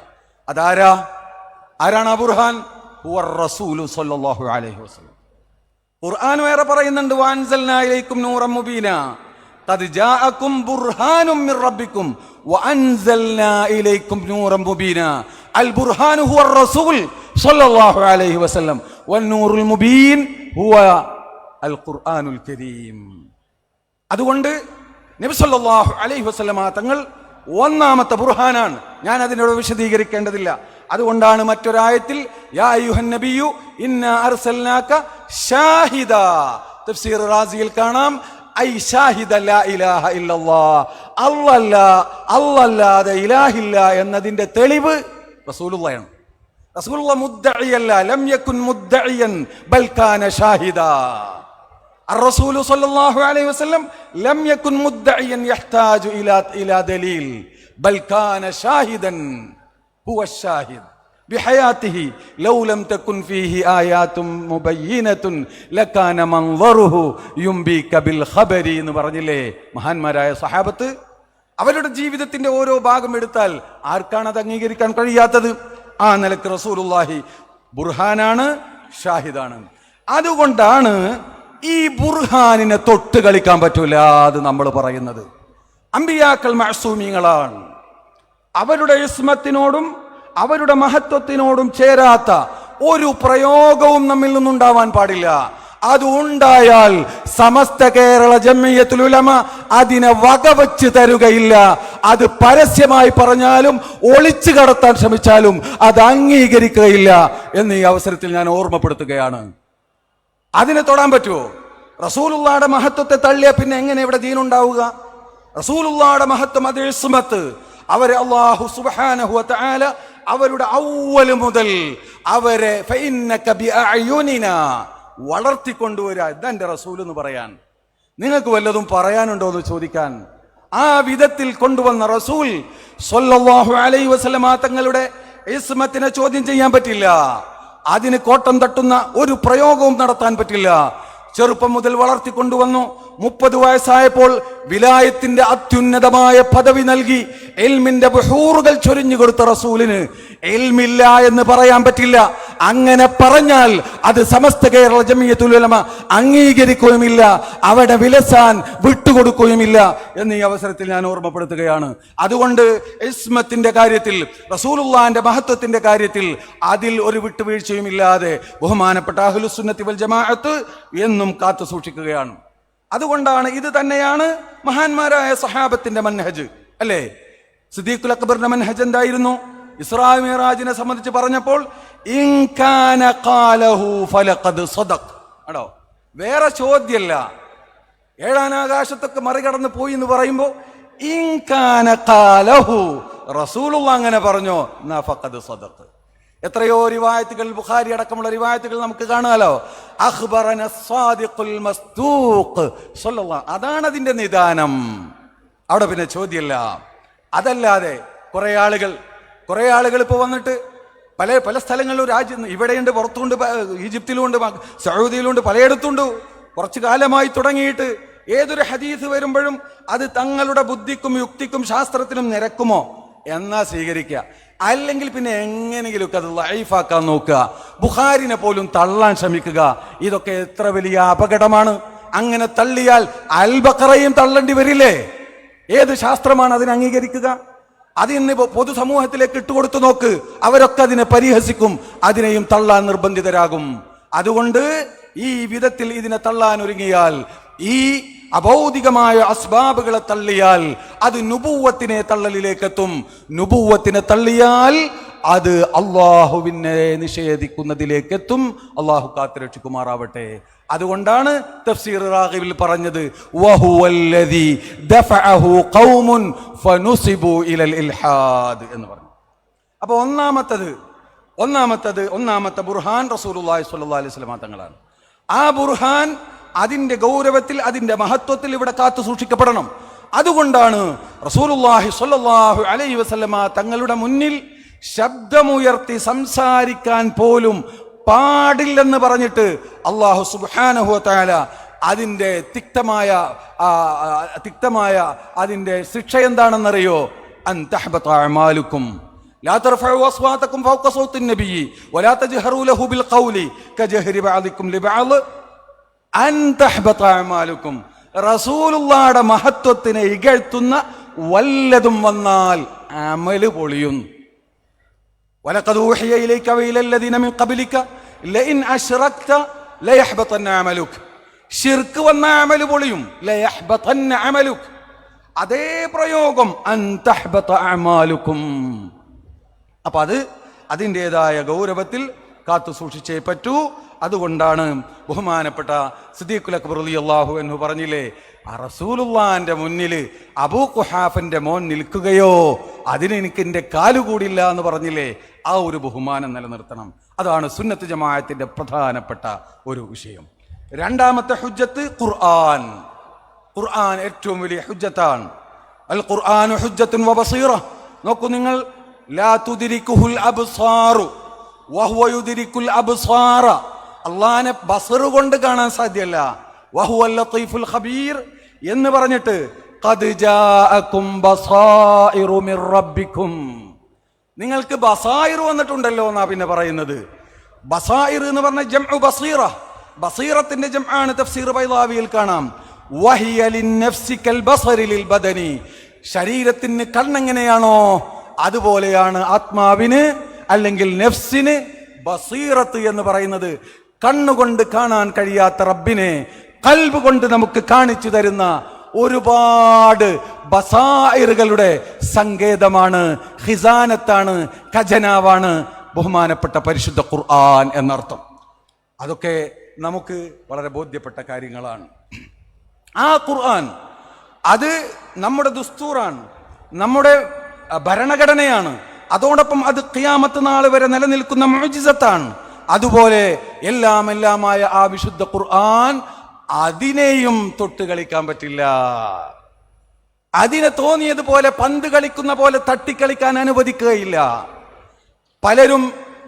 ആരാണ് ആ ബുർഹാൻ? ഹുവർ റസൂലു സ്വല്ലല്ലാഹു അലൈഹി വസല്ലം. ഖുർആൻ വേറെ പറയുന്നുണ്ട്, വഅൻസൽനാ ഇലൈക്കും നൂറൻ മുബീന, ഖദ് ജാഅകും ബുർഹാനും മിർ റബ്ബിക്കും വഅൻസൽനാ ഇലൈക്കും നൂറൻ മുബീന. അൽ ബുർഹാനു ഹുവർ റസൂൽ സ്വല്ലല്ലാഹു അലൈഹി വസല്ലം വന്നൂറുൽ മുബീൻ ഹുവ അൽ ഖുർആനുൽ കരീം. അതുകൊണ്ട് നബി സല്ലല്ലാഹു അലൈഹി വസല്ലമ തങ്ങൾ ഒന്നാമത്തെ ബുർഹാനാണ്. ഞാൻ അതിനോട് വിശദീകരിക്കേണ്ടതില്ല. അതുകൊണ്ടാണ് മറ്റൊരായത്തിൽ യാ അയ്യുഹൻ നബിയു ഇന്നാ അർസൽനാക ഷാഹിദാ, തഫ്സീർ റാസിയിൽ കാണാം, ഐ ഷാഹിദ ലാ ഇലാഹ ഇല്ലല്ലാഹ്, അല്ലാഹ് ഇലാഹില്ല എന്നതിന്റെ തെളിവ് റസൂലുള്ളാഹിയാണ്. റസൂലുള്ളാഹ് മുദ്ദഇയല്ല, ലം യകുൻ മുദ്ദഇയൻ ബൽ കാന ഷാഹിദാ. الرسول صلى الله عليه وسلم لم يكن مدعيا يحتاج إلى دليل بل كان شاهدا، هو الشاهد بحياته. لو لم تكن فيه آيات مبينة لكان منظره ينبيك بالخبر എന്ന് പറഞ്ഞില്ലേ മഹാന്മാരായ സഹാബത്ത്. അവരുടെ ജീവിതത്തിന്റെ ഓരോ ഭാഗം എടുത്താൽ ആർക്കാണ് അത് അംഗീകരിക്കാൻ കഴിയാത്തത്? ആ നിലക്ക് റസൂലുള്ളാഹി ബുർഹാനാണ്, ഷാഹിദാണ്. അതുകൊണ്ടാണ് ഈ ബുർഹാനിനെ തൊട്ട് കളിക്കാൻ പറ്റൂല അത് നമ്മൾ പറയുന്നത്. അമ്പിയാക്കൾ മഅ്സൂമീങ്ങളാണ്. അവരുടെ ഇസ്മത്തിനോടും അവരുടെ മഹത്വത്തിനോടും ചേരാത്ത ഒരു പ്രയോഗവും നമ്മിൽ നിന്നുണ്ടാവാൻ പാടില്ല. അത് ഉണ്ടായാൽ സമസ്ത കേരള ജംഇയ്യത്തുൽ ഉലമ അതിനെ വകവെച്ച് തരുകയില്ല. അത് പരസ്യമായി പറഞ്ഞാലും ഒളിച്ചു കടത്താൻ ശ്രമിച്ചാലും അത് അംഗീകരിക്കുകയില്ല എന്ന് ഈ അവസരത്തിൽ ഞാൻ ഓർമ്മപ്പെടുത്തുകയാണ്. അതിനെ തൊടാൻ പറ്റുമോ? റസൂലുള്ളാഹിയുടെ മഹത്വത്തെ തള്ളിയ പിന്നെ എങ്ങനെ ഇവിടെ ദീനുണ്ടാവുക? റസൂലുള്ളാഹിയുടെ മഹത്വം, അത് ഇസ്മത്ത്, അവരെ അല്ലാഹു സുബ്ഹാനഹു വ തആല അവരുടെ അവ്വൽ മുതൽ അവരെ ഫഇന്നക ബിഅഅയുനിനാ വളർത്തിക്കൊണ്ടുവരാ. ഇതെന്റെ റസൂൽ എന്ന് പറയാൻ നിങ്ങൾക്ക് വല്ലതും പറയാനുണ്ടോ എന്ന് ചോദിക്കാൻ ആ വിധത്തിൽ കൊണ്ടുവന്ന റസൂൽ സ്വല്ലല്ലാഹു അലൈഹി വസല്ലമ തങ്ങളുടെ ഇസ്മത്തിനെ ചോദ്യം ചെയ്യാൻ പറ്റില്ല. അതിന് കോട്ടം തട്ടുന്ന ഒരു പ്രയോഗവും നടത്താൻ പറ്റില്ല. ചെറുപ്പം മുതൽ വളർത്തിക്കൊണ്ടുവന്നു. 30 വയസ്സായപ്പോൾ വിലായത്തിന്റെ അത്യുന്നതമായ പദവി നൽകി ഇൽമിന്റെ ബഹൂറുകൾ ചൊരിഞ്ഞു കൊടുത്ത റസൂലിന് ഇൽമില്ല എന്ന് പറയാൻ പറ്റില്ല. അങ്ങനെ പറഞ്ഞാൽ അത് സമസ്ത കേരള ജംഇയ്യത്തുൽ ഉലമ അംഗീകരിക്കുകയുമില്ല, അവിടെ വിലസാൻ വിട്ടുകൊടുക്കുകയുമില്ല എന്ന് ഈ അവസരത്തിൽ ഞാൻ ഓർമ്മപ്പെടുത്തുകയാണ്. അതുകൊണ്ട് ഇസ്മത്തിന്റെ കാര്യത്തിൽ, റസൂലുള്ളാഹിന്റെ മഹത്വത്തിന്റെ കാര്യത്തിൽ അതിൽ ഒരു വിട്ടുവീഴ്ചയും ഇല്ലാതെ ബഹുമാനപ്പെട്ട അഹ്ലുസ് സുന്നത്തി വൽ ജമാഅത്ത് എന്നും കാത്തു സൂക്ഷിക്കുകയാണ്. അതുകൊണ്ടാണ് ഇത് തന്നെയാണ് മഹാന്മാരായ സഹാബത്തിന്റെ മൻഹജ് അല്ലേ? സിദ്ദീഖുൽ അക്ബറിന്റെ മൻഹജ് എന്തായിരുന്നു? ഇസ്രാ മിഅ്റാജിനെ സംബന്ധിച്ച് പറഞ്ഞപ്പോൾ ഇൻ കാന ഖാലഹു ഫലഖദ് സദഖ് ആണോ, വേറെ ചോദ്യമല്ല. ഏഴാനാകാശത്തൊക്കെ മറികടന്ന് പോയി എന്ന് പറയുമ്പോൾ ഇൻ കാന ഖാലഹു, റസൂലുള്ളാഹി അങ്ങനെ പറഞ്ഞോ, നാ ഫഖദ് സദഖ്. എത്രയോ റിവായത്തുകൾ, ബുഖാരി അടക്കമുള്ള റിവായത്തുകൾ നമുക്ക് കാണാലോ. അഖ്ബറന സ്വാദിഖുൽ മസ്ദൂഖ് സല്ലല്ലാഹു, അതാണ് അതിന്റെ നിദാനം. അവിടെ പിന്നെ ചോദ്യമല്ല. അതല്ലാതെ കുറെ ആളുകൾ ഇപ്പൊ വന്നിട്ട് പല സ്ഥലങ്ങളിലും രാജ്യം, ഇവിടെയുണ്ട്, പുറത്തുണ്ട്, ഈജിപ്തിലുണ്ട്, സൗദിയിലുണ്ട്, പലയിടത്തുണ്ട്. കുറച്ചു കാലമായി തുടങ്ങിയിട്ട് ഏതൊരു ഹദീസ് വരുമ്പോഴും അത് തങ്ങളുടെ ബുദ്ധിക്കും യുക്തിക്കും ശാസ്ത്രത്തിനും നിരക്കുമോ എന്നാ സ്വീകരിക്കുക. അല്ലെങ്കിൽ പിന്നെ എങ്ങനെയെങ്കിലുമൊക്കെ അത് ലൈഫാക്കാൻ നോക്കുക, ബുഖാരിനെ പോലും തള്ളാൻ ശ്രമിക്കുക. ഇതൊക്കെ എത്ര വലിയ അപകടമാണ്. അങ്ങനെ തള്ളിയാൽ അൽ ബഖറയും തള്ളേണ്ടി വരില്ലേ? ഏത് ശാസ്ത്രമാണ് അതിനെ അംഗീകരിക്കുക? അതിന് പൊതുസമൂഹത്തിലേക്ക് ഇട്ടുകൊടുത്തു നോക്ക്, അവരൊക്കെ അതിനെ പരിഹസിക്കും, അതിനെയും തള്ളാൻ നിർബന്ധിതരാകും. അതുകൊണ്ട് ഈ വിധത്തിൽ ഇതിനെ തള്ളാൻ ഒരുങ്ങിയാൽ, ഈ അഭൗതികമായ അസ്ബാബുകളെ തള്ളിയാൽ അത് നുബുവത്തിനെ തള്ളലിലേക്കെത്തും. നുബുവത്തിനെ തള്ളിയാൽ അത് അള്ളാഹുവിനെ നിഷേധിക്കുന്നതിലേക്കെത്തും. അള്ളാഹു കാത്തുരക്ഷിക്കുമാറാവട്ടെ. അതുകൊണ്ടാണ് തഫ്സീർ റാഗിബിൽ പറഞ്ഞത് വഹുവല്ലദീ ദഫഅഹു ഖൗമുൻ ഫനുസിബു ഇലൽ ഇൽഹാദ് എന്ന് പറഞ്ഞു. അപ്പോൾ ഒന്നാമത്തെ ബുർഹാൻ റസൂലുള്ളാഹി സ്വല്ലല്ലാഹു അലൈഹി വസല്ലം തങ്ങളാണ്. ആ ബുർഹാൻ അതിന്റെ ഗൗരവത്തിൽ, അതിന്റെ മഹത്വത്തിൽ ഇവിടെ കാത്തു സൂക്ഷിക്കപ്പെടണം. അതുകൊണ്ടാണ് റസൂലുള്ളാഹി സ്വല്ലല്ലാഹു അലൈഹി വസല്ലമ തങ്ങളുടെ മുന്നിൽ ശബ്ദമുയർത്തി സംസാരിക്കാൻ പോലും പാടില്ലെന്ന് പറഞ്ഞിട്ട് അല്ലാഹു സുബ്ഹാനഹു വ തആല അതിന്റെ തിക്തമായ അതിന്റെ ശിക്ഷ എന്താണെന്നറിയോ? അൻ തഹ്ബത അഅമാലുക്കും ലാ തർഫഉ അസ്വാതക്കും ഫൗക സൗത്തിൻ നബിയ്യി വലാ തജ്ഹറു ലഹു ബിൽ ഖൗലി കജഹരി ബഅദിക്കും ലിബഅദ് അൻ തഹ്ബത അഅമാലുക്കും. റസൂലുള്ളാഹിയുടെ മഹത്വത്തിനെ ഇകഴ്ത്തുന്ന വല്ലതും വന്നാൽ അമല് പൊളിയും. വലഖദ് ഊഹിയ ഇലൈക വഇലല്ലദീന മിൻ ഖബ്ലിക ലഇൻ അശ്റക്ത ലയഹ്ബതന്ന അമലുക. ശിർക്ക് വന്ന അമല് പൊളിയും. ലയഹ്ബതന്ന അമലുക, അതേ പ്രയോഗം അൻ തഹ്ബത അഅമാലുക്കും. അപ്പൊ അത് അതിൻ്റെതായ ഗൗരവത്തിൽ കാത്തു സൂക്ഷിച്ചേ പറ്റൂ. അതുകൊണ്ടാണ് ബഹുമാനപ്പെട്ട സിദ്ദീഖുൽ അക്ബർ റളിയല്ലാഹു അൻഹു പറഞ്ഞില്ലേ, റസൂലുള്ളാഹിന്റെ മുന്നിൽ അബൂ ഖുഹാഫന്റെ മോൻ നിൽക്കുകയോ അതിന് എനിക്ക് എൻ്റെ കാലുകൂടില്ല എന്ന് പറഞ്ഞില്ലേ. ആ ഒരു ബഹുമാനം നിലനിർത്തണം. അതാണ് സുന്നത്ത് ജമാഅത്തിന്റെ പ്രധാനപ്പെട്ട ഒരു വിഷയം. രണ്ടാമത്തെ ഹുജ്ജത്ത് ഖുർആൻ. ഖുർആൻ ഏറ്റവും വലിയ ഹുജ്ജത്താണ്. അൽ ഖുർആനു ഹുജ്ജത്തുൻ വബസീറ. നോക്കൂ നിങ്ങൾ, ലാ തുദ്രികുഹുൽ അബ്സാറു വഹുവ യുദ്രികുൽ അബ്സാറ. അല്ലാഹുവിനെ ബസർ കൊണ്ട് കാണാൻ സാധ്യമല്ല. വഹുവൽ ലത്തീഫുൽ ഖബീർ എന്ന് പറഞ്ഞിട്ട് ഖദ് ജാഅകും ബസായിറു മിർ റബ്ബിക്കും. നിങ്ങൾക്ക് ബസായിർ വന്നിട്ടുണ്ടല്ലോ എന്നാ പിന്നെ പറയുന്നത്. ബസായിർ എന്ന് പറഞ്ഞ ജംഉ ബസീറ. ബസീറത്തിന്റെ ജംആണ് തഫ്സീർ ബൈളാവിയിൽ കാണാം. വഹിയ ലിന്നഫ്സി കൽ ബസരി ലിൽ ബദനി. ശരീരത്തിന് കണ്ണെങ്ങനെയാണോ അതുപോലെയാണ് ആത്മാവിന് അല്ലെങ്കിൽ നഫ്സിന് ബസീറത്ത് എന്ന് പറയുന്നത്. കണ്ണുകൊണ്ട് കാണാൻ കഴിയാത്ത റബ്ബിനെ ഖൽബ് കൊണ്ട് നമുക്ക് കാണിച്ചു തരുന്ന ഒരുപാട് ബസായിറുകളുടെ സങ്കേതമാണ്, ഖിസാനത്താണ്, ഖജനാവാണ് ബഹുമാനപ്പെട്ട പരിശുദ്ധ ഖുർആൻ എന്നർത്ഥം. അതൊക്കെ നമുക്ക് വളരെ ബോധ്യപ്പെട്ട കാര്യങ്ങളാണ്. ആ ഖുർആൻ അത് നമ്മുടെ ദുസ്തൂറാണ്, നമ്മുടെ ഭരണഘടനയാണ്. അതോടൊപ്പം അത് ഖിയാമത്ത് നാൾ വരെ നിലനിൽക്കുന്ന മുഅ്ജിസത്താണ്. അതുപോലെ എല്ലാമായ ആ വിശുദ്ധ ഖുർആൻ അതിനെയും തൊട്ട് കളിക്കാൻ പറ്റില്ല. അതിനെ തോന്നിയതുപോലെ പന്ത് കളിക്കുന്ന പോലെ തട്ടിക്കളിക്കാൻ അനുവദിക്കുകയില്ല. പലരും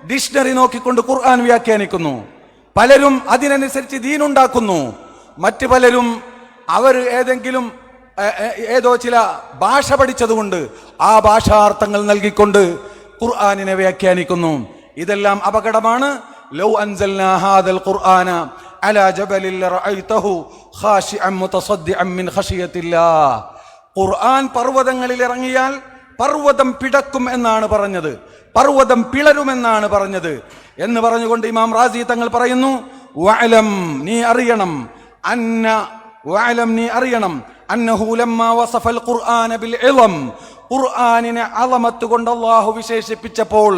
ഡിക്ഷണറി നോക്കിക്കൊണ്ട് ഖുർആൻ വ്യാഖ്യാനിക്കുന്നു, പലരും അതിനനുസരിച്ച് ദീനുണ്ടാക്കുന്നു. മറ്റു പലരും അവർ ഏതോ ചില ഭാഷ പഠിച്ചതുകൊണ്ട് ആ ഭാഷാർത്ഥങ്ങൾ നൽകിക്കൊണ്ട് ഖുർആനിനെ വ്യാഖ്യാനിക്കുന്നു. ഇതെല്ലാം അപകടമാണ്. ലൗ അൻസൽനാ ഹാദൽ ഖുർആന അലാ ജബലിൽ റഅയ്തഹു ഖാശിഅൻ മുതസദ്ദിഅൻ മിൻ ഖശിയത്തില്ലാഹ്. ഖുർആൻ പർവ്വതങ്ങളിൽ ഇറങ്ങിയാൽ പർവ്വതം പിടക്കും എന്നാണ് പറഞ്ഞത്, പർവ്വതം പിളരുമെന്നാണ് പറഞ്ഞത് എന്ന് പറഞ്ഞുകൊണ്ട് ഇമാം റാസി തങ്ങൾ പറയുന്നു, വഅലം നീ അറിയണം അന്നഹു ലമ്മാ വസഫൽ ഖുർആന ബിൽ ഇളം. ഖുർആനിനെ അളമത്ത് കൊണ്ട് അല്ലാഹു വിശേഷിപ്പിച്ചപ്പോൾ,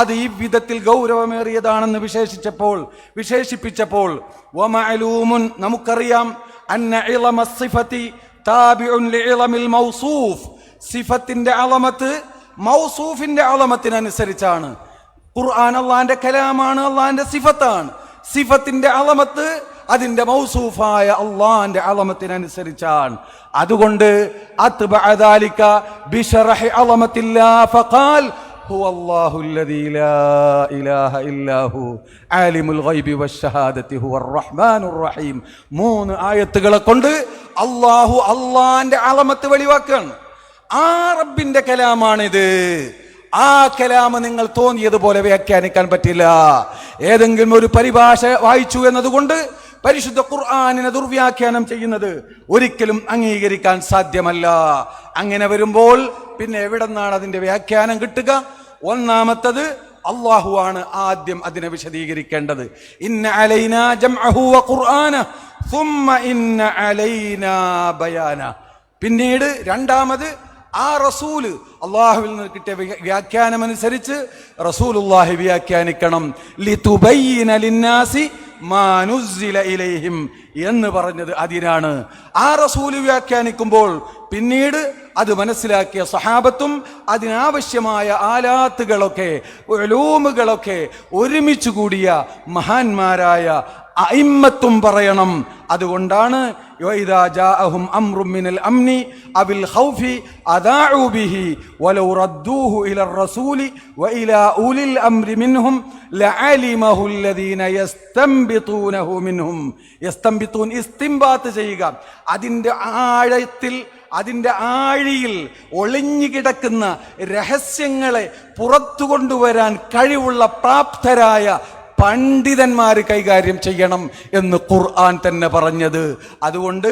അത് ഈ വിധത്തിൽ ഗൗരവമേറിയതാണെന്ന് വിശേഷിപ്പിച്ചപ്പോൾ വമഅലൂമുൻ നമുക്കറിയാം അന്ന ഇളമ സിഫതി താബിഉൻ ലിഇളമിൽ മൗസൂഫ്. സിഫത്തിന്റെ അളമത്ത് മൗസൂഫിന്റെ അളമത്തിനനുസരിച്ചാണ്. ഖുർആൻ അല്ലാഹുവിന്റെ കലാമാണ്, അല്ലാഹുവിന്റെ സിഫത്താണ്. സിഫത്തിന്റെ അളമത്ത് അതിന്റെ മൗസൂഫായ അള്ളാന്റെ അളമത്തിനനുസരിച്ചാണ്. അതുകൊണ്ട് അത്ബഅദാലിക ബിശറഹി അളമത്തില്ലാഹ് ഫഖാൽ ഹുവല്ലാഹുല്ലദീ ലാ ഇലാഹ ഇല്ലാഹു ആലിമുൽ ഗൈബി വശ്ശഹാദതി ഹുവർ റഹ്മാനുർ റഹീം. 3 ആയത്തുകളെ കൊണ്ട് അല്ലാഹു അള്ളാന്റെ അളമത്ത് വെളിവാക്കുകയാണ്. ആ റബ്ബിന്റെ കലാമാണിത്. ആ കലാമ് നിങ്ങൾ തോന്നിയതുപോലെ വ്യാഖ്യാനിക്കാൻ പറ്റില്ല. ഏതെങ്കിലും ഒരു പരിഭാഷ വായിച്ചു എന്നതുകൊണ്ട് പരിശുദ്ധ ഖുർആനിനെ ദുർവ്യാഖ്യാനം ചെയ്യുന്നത് ഒരിക്കലും അംഗീകരിക്കാൻ സാധ്യമല്ല. അങ്ങനെ വരുമ്പോൾ പിന്നെ എവിടെ നിന്നാണ് അതിന്റെ വ്യാഖ്യാനം കിട്ടുക? ഒന്നാമത്തത് അള്ളാഹുവാണ് ആദ്യം അതിനെ വിശദീകരിക്കേണ്ടത്. ഇന്ന അലൈനാ ജംഅഹു വ ഖുർആന സുമ്മ ഇന്ന അലൈനാ ബയാന. പിന്നീട് രണ്ടാമത് ആ റസൂല് അള്ളാഹുവിൽ നിന്ന് കിട്ടിയ വ്യാഖ്യാനം അനുസരിച്ച് റസൂലുള്ളാഹി വ്യാഖ്യാനിക്കണം. ലിതുബയ്യിന ലിന്നാസി മാ നുസ്സില ഇലൈഹിം എന്ന് പറഞ്ഞത് അതിനാണ്. ആ റസൂല് വ്യാഖ്യാനിക്കുമ്പോൾ പിന്നീട് അത് മനസ്സിലാക്കിയ സഹാബത്തും അതിനാവശ്യമായ ആലാത്തുകളൊക്കെ ഉലൂമുകളൊക്കെ ഒരുമിച്ച് കൂടിയ മഹാന്മാരായ അഇമ്മത്തും പറയണം. അതുകൊണ്ടാണ് വഇദാ ജാഅഹും അംറും മിനൽ അംനി അവിൽ ഖൗഫി അദാഉ ബിഹി വലൗ റദ്ദൂഹു ഇലർ റസൂലി വഇലാ ഉലിൽ അംരി മിൻഹും ലഅലിമഹു അല്ലദീന യസ്തംബിതൂനഹു മിൻഹും. യസ്തംബിതൂൻ ഇസ്തിംബാത്ത് ചെയ്യുക, അതിൻ്റെ ആഴത്തിൽ അതിൻ്റെ ആഴിയിൽ ഒളിഞ്ഞു കിടക്കുന്ന രഹസ്യങ്ങളെ പുറത്തു കൊണ്ടുവരാൻ കഴിവുള്ള പ്രാപ്തരായ പണ്ഡിതന്മാര് കൈകാര്യം ചെയ്യണം എന്ന് ഖുർആൻ തന്നെ പറഞ്ഞത്. അതുകൊണ്ട്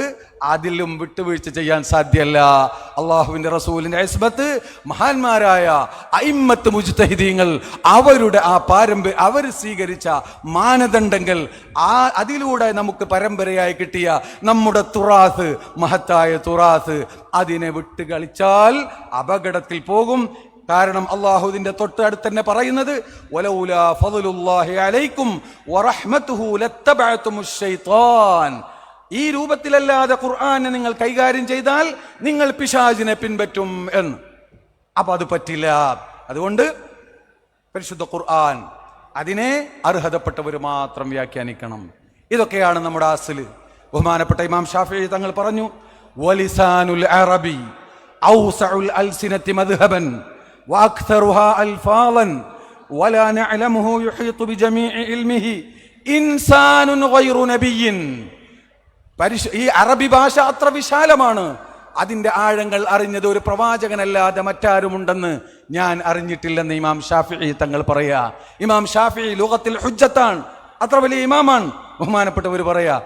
അതിലും വിട്ടുവീഴ്ച ചെയ്യാൻ സാധ്യമല്ല. അള്ളാഹുവിന്റെ റസൂലിന്റെ ഇസ്മത്ത് മഹാന്മാരായ അഇമ്മത്ത് മുജ്തഹിദീങ്ങൾ അവരുടെ ആ പാരമ്പര്യം അവർ സ്വീകരിച്ച മാനദണ്ഡങ്ങൾ അതിലൂടെ നമുക്ക് പരമ്പരയായി കിട്ടിയ നമ്മുടെ തുറാസ്, മഹത്തായ തുറാസ്, അതിനെ വിട്ട് കളിച്ചാൽ അപകടത്തിൽ പോകും. കാരണം അള്ളാഹുവിന്റെ തൊട്ടടുത്ത് തന്നെ പറയുന്നത് വലൗലാ ഫദ്ലുല്ലാഹി അലൈക്കും വറഹ്മതുഹു ലത്തബഅതുമുശ് ശൈത്താൻ. ഈ രൂപത്തിലല്ലാതെ ഖുർആനെ നിങ്ങൾ കൈകാര്യം ചെയ്താൽ നിങ്ങൾ പിശാചിനെ പിൻപറ്റും എന്ന്. അപ്പൊ അത് പറ്റില്ല. അതുകൊണ്ട് പരിശുദ്ധ ഖുർആൻ അതിനെ അർഹതപ്പെട്ടവർ മാത്രം വ്യാഖ്യാനിക്കണം. ഇതൊക്കെയാണ് നമ്മുടെ അസ്ല്. ബഹുമാനപ്പെട്ട ഇമാം ഷാഫിഈ തങ്ങൾ പറഞ്ഞു, വലിസാനുൽ അറബി ഔസഉൽ അൽസിനതി മദ്ഹബൻ വഅക്തറുഹാ അൽഫാളൻ വലാ നഅലമുഹു യുഹീതു ബിജമീഇ ഇൽമിഹി ഇൻസാനുൻ ഗൈറു നബിയ്യിൻ. ഈ അറബി ഭാഷ അത്ര വിശാലമാണ്. അതിന്റെ ആഴങ്ങൾ അറിഞ്ഞത് ഒരു പ്രവാചകനല്ലാതെ മറ്റാരുമുണ്ടെന്ന് ഞാൻ അറിഞ്ഞിട്ടില്ലെന്ന് ഇമാം ഷാഫിഈ തങ്ങൾ പറയാ. ഇമാം ഷാഫിഈ ലുഗത്തിൽ ഹുജ്ജത്താണ്, അത്ര വലിയ ഇമാമാണ്. ബഹുമാനപ്പെട്ടവർ പറയാ,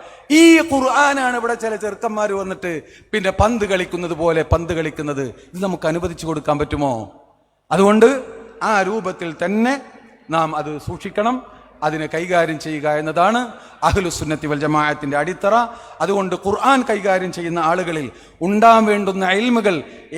ഈ ഖുർആനാണ് ഇവിടെ ചില ചെറുക്കന്മാർ വന്നിട്ട് പിന്നെ പന്ത് കളിക്കുന്നത് പോലെ പന്ത് കളിക്കുന്നത്. ഇത് നമുക്ക് അനുവദിച്ചു കൊടുക്കാൻ പറ്റുമോ? അതുകൊണ്ട് ആ രൂപത്തിൽ തന്നെ നാം അത് സൂക്ഷിക്കണം. അതിനെ കൈകാര്യം ചെയ്യുക എന്നതാണ് അഹ്ലുസുന്നത്തി വൽ ജമാഅത്തിന്റെ അടിത്തറ. അതുകൊണ്ട് ഖുർആൻ കൈകാര്യം ചെയ്യുന്ന ആളുകളിൽ ഉണ്ടാകാൻ വേണ്ടുന്ന ഇൽമുകൾ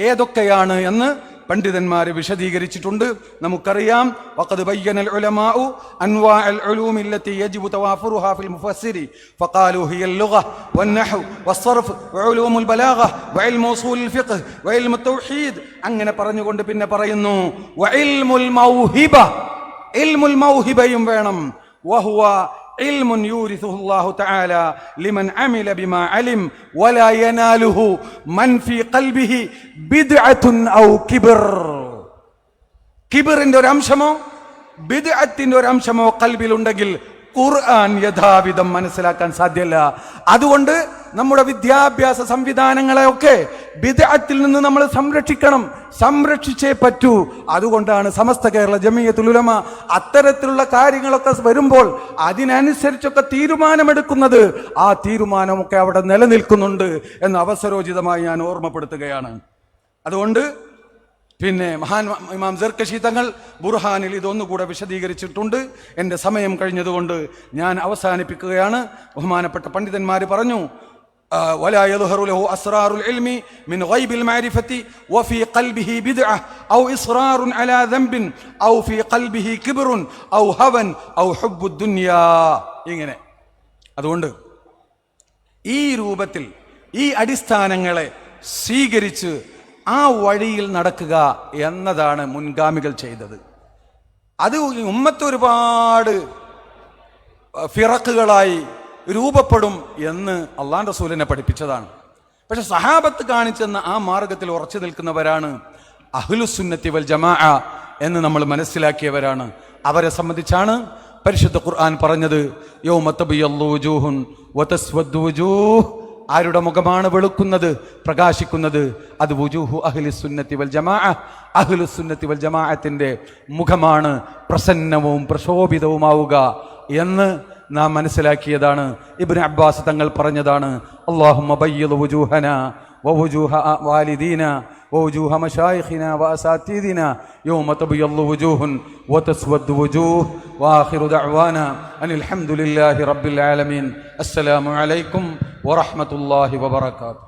ഏതൊക്കെയാണ് എന്ന് പണ്ഡിതന്മാരെ വിശദീകരിച്ചിട്ടുണ്ട്. നമുക്കറിയാം, വഖദ് ബയ്യനൽ ഉലമാഉ അൻവാഅൽ ഉലൂമി അല്ലതി യജിബു തവാഫുറുഹാ ഫിൽ മുഫസ്സിരി ഫഖാലു ഹിയൽ ലുഗ വന്നഹു വസ്സർഫ് വഉലൂമുൽ ബലാഗ വഇൽമു ഉസൂലുൽ ഫിഖ് വഇൽമു തൗഹീദ്. അങ്ങനെ പറഞ്ഞുകൊണ്ട് പിന്നെ പറയുന്നു വഇൽമുൽ മൗഹിബ, ഇൽമുൽ മൗഹിബയും വേണം. വഹുവ ഇൽമുൻ യൂരിസുഹു അല്ലാഹു തആല ലിമൻ അമില ബിമാ അലിം വലാ യനാലുഹു മൻ ഫീ ഖൽബിഹി ബിദ്അത്തുൻ ഔ കിബ്ർ. കിബ്റിന്റെ ഒരു അംശമോ ബിദ്അത്തിന്റെ ഒരു അംശമോ ഖൽബിലുണ്ടെങ്കിൽ ഖുർആൻ യഥാവിധം മനസ്സിലാക്കാൻ സാധ്യമല്ല. അതുകൊണ്ട് നമ്മുടെ വിദ്യാഭ്യാസ സംവിധാനങ്ങളെയൊക്കെ ബിദ്അത്തിൽ നിന്ന് നമ്മൾ സംരക്ഷിക്കണം, സംരക്ഷിച്ചേ പറ്റൂ. അതുകൊണ്ടാണ് സമസ്ത കേരള ജമിയത്തുൽ ഉലമ അത്തരത്തിലുള്ള കാര്യങ്ങളൊക്കെ വരുമ്പോൾ അതിനനുസരിച്ചൊക്കെ തീരുമാനമെടുക്കുന്നത്. ആ തീരുമാനമൊക്കെ അവിടെ നിലനിൽക്കുന്നുണ്ട് എന്ന് അവസരോചിതമായി ഞാൻ ഓർമ്മപ്പെടുത്തുകയാണ്. അതുകൊണ്ട് പിന്നെ മഹാൻ ഇമാം സർക്കശി തങ്ങൾ ബുർഹാനിൽ ഇതൊന്നുകൂടെ വിശദീകരിച്ചിട്ടുണ്ട്. എൻ്റെ സമയം കഴിഞ്ഞതുകൊണ്ട് ഞാൻ അവസാനിപ്പിക്കുകയാണ്. ബഹുമാനപ്പെട്ട പണ്ഡിതന്മാർ പറഞ്ഞു, ولا يظهر له أسرار العلم من غيب المعرفة وفي قلبه بدعة أو إصرار على ذنب أو في قلبه كبر أو هوى أو حب الدنيا. ഇങ്ങനെ അതുകൊണ്ട് ഈ രൂപത്തിൽ ഈ അടിസ്ഥാനങ്ങളെ സ്വീകരിച്ച് ആ വഴിയിൽ നടക്കുക എന്നതാണ് മുൻഗാമികൾ ചെയ്തത്. അത് ഉമ്മത്ത് ഒരുപാട് ഫിറഖുകളായി രൂപപ്പെടും എന്ന് അള്ളാഹുവിന്റെ റസൂലിനെ പഠിപ്പിച്ചതാണ്. പക്ഷെ സഹാബത്ത് കാണിച്ചെന്ന ആ മാർഗത്തിൽ ഉറച്ചു നിൽക്കുന്നവരാണ് അഹ്ലുസുന്നത്തി വൽ ജമാഅ എന്ന് നമ്മൾ മനസ്സിലാക്കിയവരാണ്. അവരെ സംബന്ധിച്ചാണ് പരിശുദ്ധ ഖുർആൻ പറഞ്ഞത്, യൗമ തബിയല്ലു വജൂഹുൻ വതസ്വദ്ദു വജൂഹ് ആരുടെ മുഖമാണ് വെളുക്കുന്നത്, പ്രകാശിക്കുന്നത്? അത് വുജൂഹു അഹ്ലുസുന്നത്തി വൽ ജമാഅ, അഹ്ലുസുന്നത്തി വൽ ജമാഅത്തിന്റെ മുഖമാണ് പ്രസന്നവും പ്രശോഭിതവുമാവുക എന്ന് നാം മനസ്സിലാക്കിയതാണ്. ഇബ്നു അബ്ബാസ് തങ്ങൾ പറഞ്ഞതാണ്, അല്ലാഹുമ്മ ബയ്യിദ് വുജൂഹനാ വവുജൂഹ വാലിദീന ووجوه مشايخنا وأساتذنا يوم تبيض وجوه وتسود وجوه وآخر دعوانا أن الحمد لله رب العالمين. السلام عليكم ورحمة الله وبركاته.